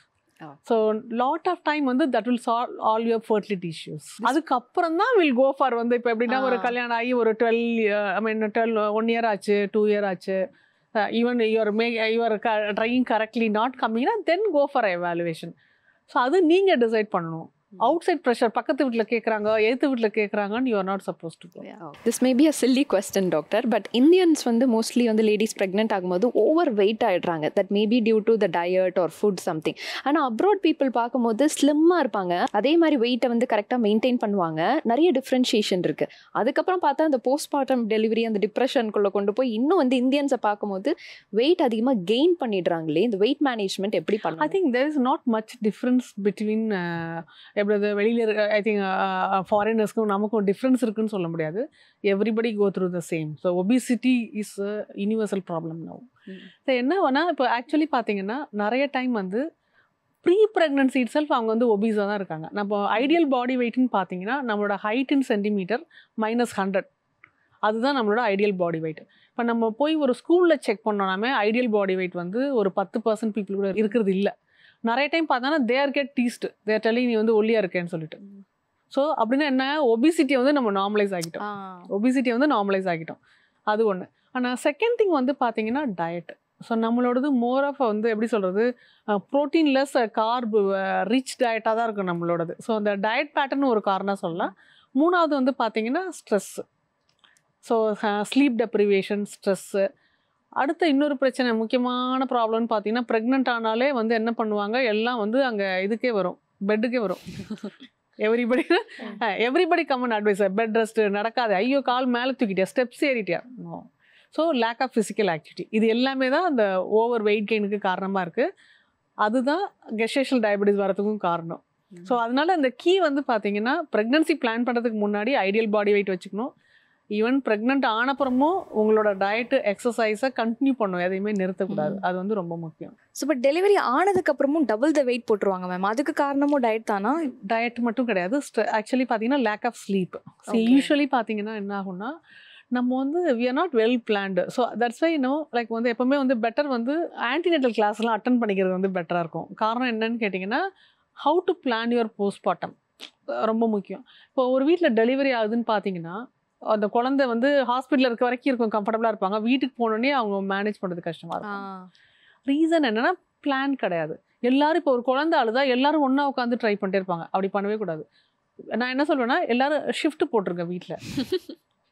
So lot of time வந்து that will solve all your fertility issues. அதுக்கப்புறம் தான் will go for வந்து இப்போ எப்படின்னா ஒரு கல்யாணம் ஆகி ஒரு 1 year ஆச்சு, 2 year ஆச்சு, even you're trying correctly not கம்மிங்னா then go for evaluation. So அது நீங்கள் டிசைட் பண்ணணும். அவுட் சைட் ப்ரெஷர், பக்கத்து வீட்டில் கேட்குறாங்க, எதிர்த்து வீட்டில் கேட்குறாங்கன்னு you are not suppose to go. This may be a silly question doctor, but Indians வந்து மோஸ்ட்லி வந்து லேடிஸ் ப்ரெக்னென்ட் ஆகும்போது ஓவர் வெயிட் ஆகிடுறாங்க. That maybe due to the diet or food something. ஆனால் அப்ராட் பீப்புள் பார்க்கும்போது ஸ்லிம்மாக இருப்பாங்க, அதே மாதிரி வெயிட்டை வந்து கரெக்டாக மெயின்டைன் பண்ணுவாங்க. நிறைய டிஃப்ரென்ஷியேஷன் இருக்குது. அதுக்கப்புறம் பார்த்தா அந்த போஸ்ட்மார்ட்டம் டெலிவரி அந்த டிப்ரெஷனுக்குள்ளே கொண்டு போய் இன்னும் வந்து இந்தியன்ஸை பார்க்கும்போது வெயிட் அதிகமாக கெயின் பண்ணிடுறாங்களே. இந்த வெயிட் மேனேஜ்மெண்ட் எப்படி பண்ணலாம்? I think there is not much difference between எப்படி வெளியில் இருக்க. ஐ திங்க் ஃபாரினர்ஸ்க்கும் நமக்கும் டிஃப்ரென்ஸ் இருக்குன்னு சொல்ல முடியாது. Everybody go through the same. So obesity is a universal problem now. So என்ன வேணால் இப்போ ஆக்சுவலி பார்த்தீங்கன்னா நிறைய டைம் வந்து ப்ரீ ப்ரெக்னன்சி இட் செல்ஃப் அவங்க வந்து ஒபீஸாக தான் இருக்காங்க. நம்ம ஐடியல் பாடி வெயிட்னு பார்த்தீங்கன்னா நம்மளோட ஹைட் இன் சென்டிமீட்டர் -100 அதுதான் நம்மளோட ஐடியல் பாடி வெயிட். இப்போ நம்ம போய் ஒரு ஸ்கூலில் செக் பண்ணோம்னாமே ஐடியல் பாடி வெயிட் வந்து ஒரு 10% பீப்புள் கூட இருக்கிறது இல்லை. நிறைய டைம் பார்த்தோன்னா தேர் கெட் டீஸ்ட் தேர் டெல்லி நீ வந்து ஒல்லியாக இருக்கேன்னு சொல்லிட்டு. ஸோ அப்படின்னா என்ன, ஒபிசிட்டியை வந்து நம்ம நார்மலைஸ் ஆகிட்டோம். அது ஒன்று. ஆனால் செகண்ட் திங் வந்து பார்த்தீங்கன்னா டயட். ஸோ நம்மளோடது மோர் ஆஃப் வந்து எப்படி சொல்கிறது, ப்ரோட்டீன்லெஸ் கார்பு ரிச் டயட்டாக தான் இருக்கும் நம்மளோடது. ஸோ அந்த டயட் பேட்டர்ன் ஒரு காரணம் சொல்லலாம். மூணாவது வந்து பார்த்தீங்கன்னா stress. So sleep deprivation, stress. அடுத்த இன்னொரு பிரச்சனை முக்கியமான ப்ராப்ளம்னு பார்த்தீங்கன்னா ப்ரெக்னென்ட் ஆனாலே வந்து என்ன பண்ணுவாங்க, எல்லாம் வந்து அங்கே இதுக்கே வரும், பெட்டுக்கே வரும். Everybody common advice, bed rest நடக்காது, ஐயோ கால் மேலே தூக்கிட்டியா, ஸ்டெப்ஸ் ஏறிட்டியா. So lack of physical activity, இது எல்லாமே தான் அந்த ஓவர் வெயிட் கெயினுக்கு காரணமாக இருக்குது. அதுதான் கெஸ்டேஷனல் டயபெட்டிஸ் வரதுக்கும் காரணம். ஸோ அதனால அந்த கீ வந்து பார்த்தீங்கன்னா ப்ரெக்னன்சி பிளான் பண்ணுறதுக்கு முன்னாடி ஐடியல் பாடி வெயிட் வச்சுக்கணும். ஈவன் ப்ரெக்னென்ட் ஆனப்புறமும் உங்களோட டயட்டு எக்ஸசைஸை கண்டினியூ பண்ணணும், எதையுமே நிறுத்தக்கூடாது. அது வந்து ரொம்ப முக்கியம். ஸோ இப்போ டெலிவரி ஆனதுக்கப்புறமும் டபுள் த வெயிட் போட்டுருவாங்க மேம், அதுக்கு காரணமும் டயட் தானா? டயட் மட்டும் கிடையாது, ஆக்சுவலி பார்த்தீங்கன்னா லேக் ஆஃப் ஸ்லீப். யூஸ்வலி பார்த்தீங்கன்னா என்ன ஆகும்னா நம்ம வந்து we are not well planned. So that's why like வந்து எப்போவுமே வந்து பெட்டர் வந்து ஆன்டினேட்டல் கிளாஸ்லாம் அட்டன் பண்ணிக்கிறது வந்து பெட்டராக இருக்கும். காரணம் என்னன்னு கேட்டிங்கன்னா how to plan your postmortem ரொம்ப முக்கியம். இப்போ ஒரு வீட்டில் டெலிவரி ஆகுதுன்னு பார்த்தீங்கன்னா அந்த குழந்தை வந்து ஹாஸ்பிட்டலில் இருக்க வரைக்கும் இருக்கும், கம்ஃபர்டபுளாக இருப்பாங்க. வீட்டுக்கு போனோடனே அவங்க மேனேஜ் பண்ணுறது கஷ்டமாக இருக்கும். ரீசன் என்னென்னா பிளான் கிடையாது. எல்லாரும் இப்போ ஒரு குழந்தை அழுதா எல்லாரும் ஒன்றா உட்காந்து ட்ரை பண்ணிட்டே இருப்பாங்க. அப்படி பண்ணவே கூடாது. நான் என்ன சொல்வேன்னா எல்லாரும் ஷிஃப்ட் போட்டிருங்க வீட்டில்.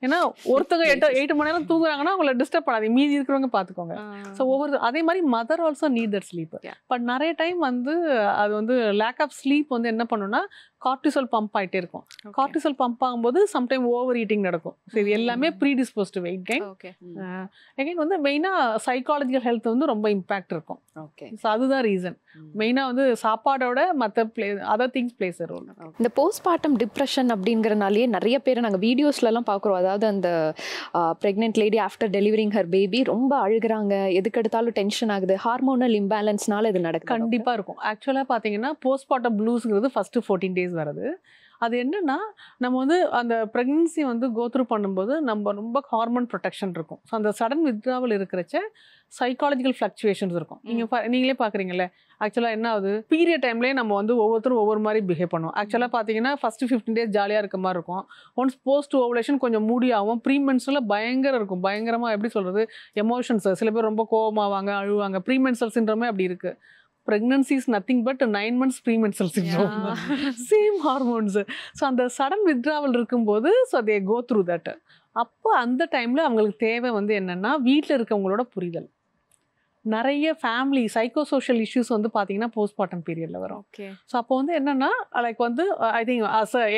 ஏன்னா ஒருத்தங்க 8 மணி நேரம் தூங்குறாங்கன்னா அவங்கள டிஸ்டர்ப் பண்ணாதீங்க, மீதி இருக்கிறவங்க பார்த்துக்கோங்க. ஸோ அதே மாதிரி mother also need that sleep. But நிறைய டைம் வந்து அது வந்து லேக் ஆஃப் ஸ்லீப் வந்து என்ன பண்ணுன்னா கார்டிசோல் பம்ப் ஆகிட்டே இருக்கும். கார்டிசோல் பம்ப் ஆகும்போது சம்டைம் ஓவர் ஈட்டிங் நடக்கும். ஸோ இது எல்லாமே ப்ரீடிஸ்போஸ்டு வெயிட் கெயின். எகைன் வந்து மெயினாக சைக்காலஜிக்கல் ஹெல்த் வந்து ரொம்ப இம்பாக்ட் இருக்கும். ஸோ அதுதான் ரீசன். மெயினாக வந்து சாப்பாடோட மற்ற அதர் திங்ஸ் பிளேஸ் ரோல். இந்த போஸ்ட்மார்ட்டம் டிப்ரெஷன் அப்படிங்கிறனாலேயே நிறைய பேர் நாங்கள் வீடியோஸ்லலாம் பார்க்குறோம். அதாவது அந்த pregnant lady after delivering her baby ரொம்ப அழுகிறாங்க, எதுக்கு எடுத்தாலும் டென்ஷன் ஆகுது, ஹார்மோனல் இம்பேலன்ஸ்னால இது நடக்கும். கண்டிப்பாக இருக்கும். ஆக்சுவலாக பார்த்தீங்கன்னா போஸ்ட்மார்ட்டம் ப்ளூஸுங்கிறது ஃபஸ்ட்டு 14 days வருது. அது என்னன்னா நம்ம வந்து அந்த ப்ரெக்னன்சி வந்து கோத்ரூ பண்ணும்போது நம்ம ரொம்ப ஹார்மோன் ப்ரொடெக்ஷன் இருக்கும். ஸோ அந்த சடன் வித்ட்ராவல் இருக்கிறச்ச சைக்காலஜிக்கல் ஃப்ளக்சுவேஷன்ஸ் இருக்கும். நீங்களே பார்க்குறீங்களே ஆக்சுவலாக என்ன ஆகுது, பீரியட் டைம்லேயே நம்ம வந்து ஒவ்வொருத்தரும் ஒவ்வொரு மாதிரி பிஹேவ் பண்ணுவோம். ஆக்சுவலாக பார்த்தீங்கன்னா ஃபஸ்ட்டு 15 days ஜாலியாக இருக்க மாதிரி இருக்கும். ஒன்ஸ் போஸ்ட் ஓவலேஷன் கொஞ்சம் மூடியாகும். ப்ரீமென்ஸ்ட்ரல் பயங்கரம் இருக்கும். பயங்கரமாக எப்படி சொல்கிறது, எமோஷன்ஸ் சில பேர் ரொம்ப கோவமாவாங்க, அழுவாங்க. ப்ரீமென்ஸ்ட்ரல் சிண்ட்ரோமே அப்படி இருக்குது. Pregnancy is nothing but 9 months premenstrual syndrome. Same hormones. So அந்த sudden withdrawal இருக்கும்போது so they go through that. அப்போ அந்த டைமில் அவங்களுக்கு தேவை வந்து என்னென்னா வீட்டில் இருக்கவங்களோட புரிதல். நிறைய ஃபேமிலி சைக்கோசோஷியல் இஷ்யூஸ் வந்து பார்த்தீங்கன்னா போஸ்ட்மார்ட்டம் பீரியடில் வரும். ஸோ அப்போ வந்து என்னென்னா லைக் வந்து ஐ திங்க்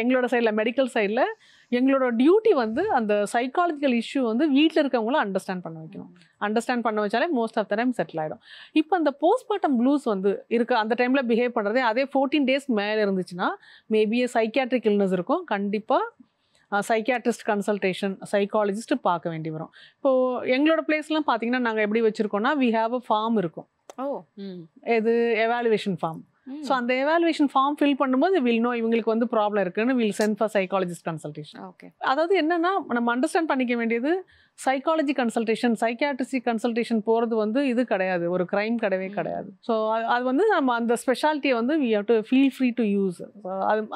எங்களோட சைடில் மெடிக்கல் சைடில் எங்களோட டியூட்டி வந்து அந்த சைக்காலஜிக்கல் இஷ்யூ வந்து வீட்டில் இருக்கவங்கள அண்டர்ஸ்டாண்ட் பண்ண வைக்கணும். அண்டர்ஸ்டாண்ட் பண்ண வச்சாலே most of the time settle ஆகிடும். இப்போ அந்த போஸ்ட்மார்ட்டம் ப்ளூஸ் வந்து இருக்க அந்த டைமில் பிஹேவ் பண்ணுறதே அதே 14 days மேலே இருந்துச்சுன்னா மேபி சைக்கியாட்ரிக் இல்னஸ் இருக்கும். கண்டிப்பாக சைக்கியாட்ரிஸ்ட் கன்சல்டேஷன் சைக்காலஜிஸ்ட் பார்க்க வேண்டி வரும். இப்போது எங்களோட பிளேஸ்லாம் பார்த்தீங்கன்னா நாங்கள் எப்படி வச்சுருக்கோம்னா வி ஹாவ் அ ஃபார்ம் இருக்கும். இது எவாலுவேஷன் ஃபார்ம். ஸோ அந்த எவாலுவேஷன் ஃபார்ம் ஃபில் பண்ணும்போது வில் நோ இவங்களுக்கு வந்து ப்ராப்ளம் இருக்குன்னு will send for psychologist consultation. அதாவது என்னன்னா நம்ம அண்டர்ஸ்டாண்ட் பண்ணிக்க வேண்டியது சைக்காலஜி கன்சல்டேஷன் சைக்கியாட்ரிஸ்டிக் கன்சல்டேஷன் போகிறது வந்து இது கிடையாது, ஒரு க்ரைம் கிடையவே கிடையாது. ஸோ அது வந்து நம்ம அந்த ஸ்பெஷாலிட்டியை வந்து we have to feel free to use.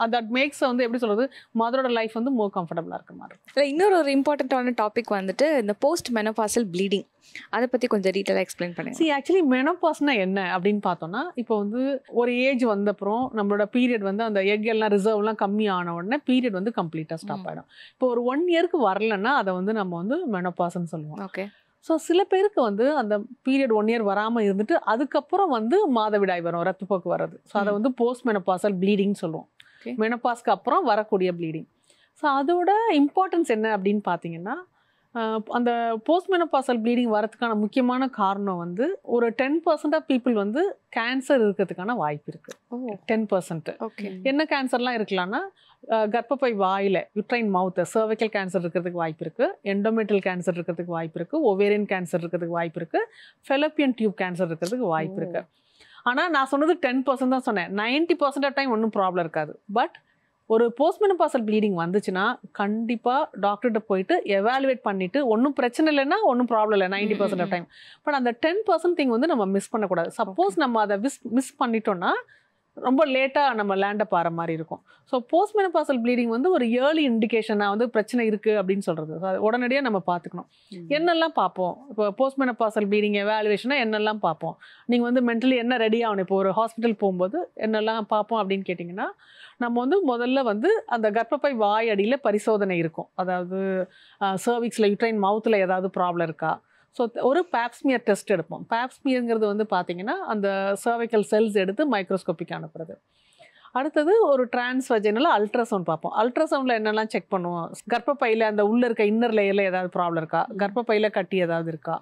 அது தட் மேக்ஸ் வந்து எப்படி சொல்கிறது மதரோட லைஃப் வந்து மோர் கம்ஃபர்டபுளாக இருக்க மாதிரி. இல்லை இன்னொரு ஒரு இம்பார்ட்டண்ட்டான டாபிக் வந்துட்டு இந்த போஸ்ட் மெனோபாசல் ப்ளீடிங், அதை பற்றி கொஞ்சம் டீட்டெயிலாக எக்ஸ்பிளைன் பண்ணுங்க. சி ஆக்சுவலி மெனோபாஸ்னா என்ன அப்படின்னு பார்த்தோன்னா இப்போ வந்து ஒரு ஏஜ் வந்தப்புறம் நம்மளோட பீரியட் வந்து அந்த எக் எல்லாம் ரிசர்வ்லாம் கம்மி ஆன உடனே பீரியட் வந்து கம்ப்ளீட்டாக ஸ்டாப் ஆகிடும். இப்போ ஒரு 1 yearக்கு வரலன்னா அதை வந்து நம்ம வந்து மெனோபாஸ்ன்னு சொல்லுவோம். ஓகே. ஸோ சில பேருக்கு வந்து அந்த பீரியட் 1 year வராமல் இருந்துட்டு அதுக்கப்புறம் வந்து மாதவிடாய் வரும், ரத்தப்போக்கு வர்றது. ஸோ அதை வந்து போஸ்ட் மெனோபாசல் ப்ளீடிங் சொல்லுவோம். மெனோபாஸ்க்கு அப்புறம் வரக்கூடிய ப்ளீடிங். ஸோ அதோட இம்பார்ட்டன்ஸ் என்ன அப்படின்னு பார்த்தீங்கன்னா அந்த போஸ்ட் மெனோபாசல் ப்ளீடிங் வரதுக்கான முக்கியமான காரணம் வந்து ஒரு 10% ஆஃப் பீப்புள் வந்து கேன்சர் இருக்கிறதுக்கான வாய்ப்பு இருக்குது. 10%. என்ன கேன்சர்லாம் இருக்கலாம்னா கர்ப்பப்பை வாயில் யுட்ரைன் மவுத் சர்விக்கல் கேன்சர் இருக்கிறதுக்கு வாய்ப்பு இருக்குது, எண்டோமெட்ரியல் கேன்சர் இருக்கிறதுக்கு வாய்ப்பு இருக்குது, ஓவேரியன் கேன்சர் இருக்கிறதுக்கு வாய்ப்பு இருக்குது, ஃபெலோப்பியன் டியூப் கேன்சர் இருக்கிறதுக்கு வாய்ப்பு இருக்குது. ஆனால் நான் சொன்னது 10% தான் சொன்னேன். 90% ஆஃப் டைம் ஒன்றும் ப்ராப்ளம் இருக்காது. பட் ஒரு போஸ்ட்மெனோபாசல் ப்ளீடிங் வந்துச்சுன்னா கண்டிப்பாக டாக்டர்கிட்ட போயிட்டு எவாலுவேட் பண்ணிவிட்டு ஒன்றும் பிரச்சனை இல்லைன்னா ஒன்றும் ப்ராப்ளம் இல்லை 90% ஆஃப் டைம். பட் அந்த 10% திங் வந்து நம்ம மிஸ் பண்ணக்கூடாது. சப்போஸ் நம்ம அதை மிஸ் பண்ணிட்டோம்னா ரொம்ப லேட்டாக நம்ம லேண்டை பாற மாதிரி இருக்கும். ஸோ போஸ்ட்மெனோபாசல் ப்ளீடிங் வந்து ஒரு ஏர்லி இண்டிகேஷனாக வந்து பிரச்சனை இருக்குது அப்படின்னு சொல்கிறது. அது உடனடியாக நம்ம பார்த்துக்கணும். என்னெல்லாம் பார்ப்போம் இப்போ போஸ்ட்மெனோபாசல் ப்ளீடிங் எவாலுவேஷனாக என்னெல்லாம் பார்ப்போம்? நீங்கள் வந்து மென்டலி என்ன ரெடி ஆகணும்? இப்போ ஒரு ஹாஸ்பிட்டல் போகும்போது என்னெல்லாம் பார்ப்போம் அப்படின்னு கேட்டிங்கன்னா, நம்ம வந்து முதல்ல வந்து அந்த கர்ப்பப்பை வாய் அடியில் பரிசோதனை இருக்கும். அதாவது சர்விக்ஸில் யூட்ரைன் மவுத்தில் ஏதாவது ப்ராப்ளம் இருக்கா. ஸோ ஒரு பேப்ஸ்மியர் டெஸ்ட் எடுப்போம். பேப்ஸ்மியருங்கிறது வந்து பார்த்தீங்கன்னா அந்த சர்வைக்கல் செல்ஸ் எடுத்து மைக்ரோஸ்கோப்பிக் அனுப்புறது. அடுத்தது ஒரு டிரான்ஸ்வஜைனல் அல்ட்ராசவுண்ட் பார்ப்போம். அல்ட்ராசவுண்டில் என்னெல்லாம் செக் பண்ணுவோம்? கர்ப்பப்பையில் அந்த உள்ளே இருக்க இன்னர் லேயரில் ஏதாவது ப்ராப்ளம் இருக்கா, கர்ப்பப்பையில் கட்டி ஏதாவது இருக்கா,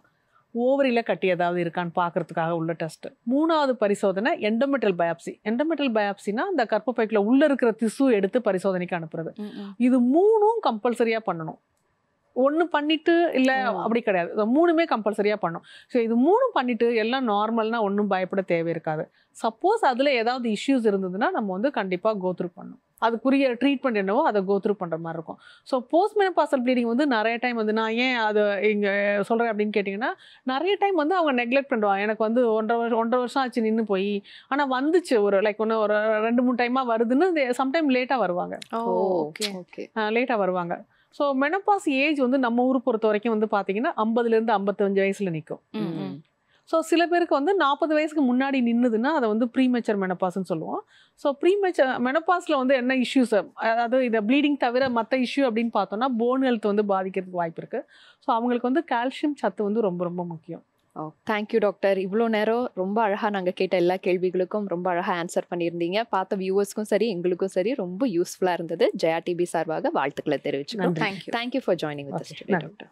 ஓவரியில் கட்டி ஏதாவது இருக்கான்னு பார்க்கறதுக்காக உள்ள டெஸ்ட். 3வது பரிசோதனை எண்டோமெட்ரியல் பயாப்சி. எண்டோமெட்ரியல் பயாப்சினா அந்த கர்ப்பப்பைக்குள்ள உள்ளே இருக்கிற திசு எடுத்து பரிசோதனைக்கு அனுப்புறது. இது 3ம் கம்பல்சரியாக பண்ணணும். ஒன்று பண்ணிட்டு இல்லை அப்படி கிடையாது. 3மே கம்பல்சரியாக பண்ணும். ஸோ இது 3ம் பண்ணிட்டு எல்லாம் நார்மல்னா ஒன்றும் பயப்பட தேவை இருக்காது. சப்போஸ் அதில் ஏதாவது இஷ்யூஸ் இருந்ததுன்னா நம்ம வந்து கண்டிப்பாக கோத்ரூ பண்ணணும். அதுக்குரிய ட்ரீட்மெண்ட் என்னவோ அதை கோத்ரூ பண்ணுற மாதிரி இருக்கும். ஸோ போஸ்ட்மெனோபாசல் ப்ளீடிங் வந்து நிறைய டைம் வந்து நான் ஏன் அதை இங்கே சொல்கிறேன் அப்படின்னு கேட்டிங்கன்னா, நிறைய டைம் வந்து அவங்க நெக்லெக்ட் பண்ணுவாங்க. எனக்கு வந்து 1.5 வருஷம் ஆச்சு நின்று போய், ஆனால் வந்துச்சு ஒரு ஒன்று ஒரு 2-3 டைமாக வருதுன்னு சம்டைம் லேட்டாக வருவாங்க. ஓகே ஓகே லேட்டாக வருவாங்க. ஸோ மெனோபாஸ் ஏஜ் வந்து நம்ம ஊர் பொறுத்த வரைக்கும் வந்து பார்த்தீங்கன்னா 50லேருந்து 55 வயசில் நிற்கும். ஸோ சில பேருக்கு வந்து 40 வயசுக்கு முன்னாடி நின்றுதுன்னா அதை வந்து ப்ரீமெச்சர் மெனோபாஸ்ன்னு சொல்லுவோம். ஸோ ப்ரீமெச்சர் மெனோபாஸில் வந்து என்ன இஷ்யூஸ், அதாவது இதை ப்ளீடிங் தவிர மற்ற இஷ்யூ அப்படின்னு பார்த்தோன்னா போன் ஹெல்த் வந்து பாதிக்கிறதுக்கு வாய்ப்பு இருக்குது. ஸோ அவங்களுக்கு வந்து கால்சியம் சத்து வந்து ரொம்ப ரொம்ப முக்கியம். Thank you doctor. இவ்வளோ நேரம் ரொம்ப அழகாக நாங்கள் கேட்ட எல்லா கேள்விகளுக்கும் ரொம்ப அழகாக ஆன்சர் பண்ணியிருந்தீங்க. பார்த்த வியூவர்ஸ்க்கும் சரி எங்களுக்கும் சரி ரொம்ப யூஸ்ஃபுல்லாக இருந்தது. ஜெயா டிவி சார்பாக வாழ்த்துக்களை தெரிவிச்சுக்கிறோம். Thank you for joining with us today doctor.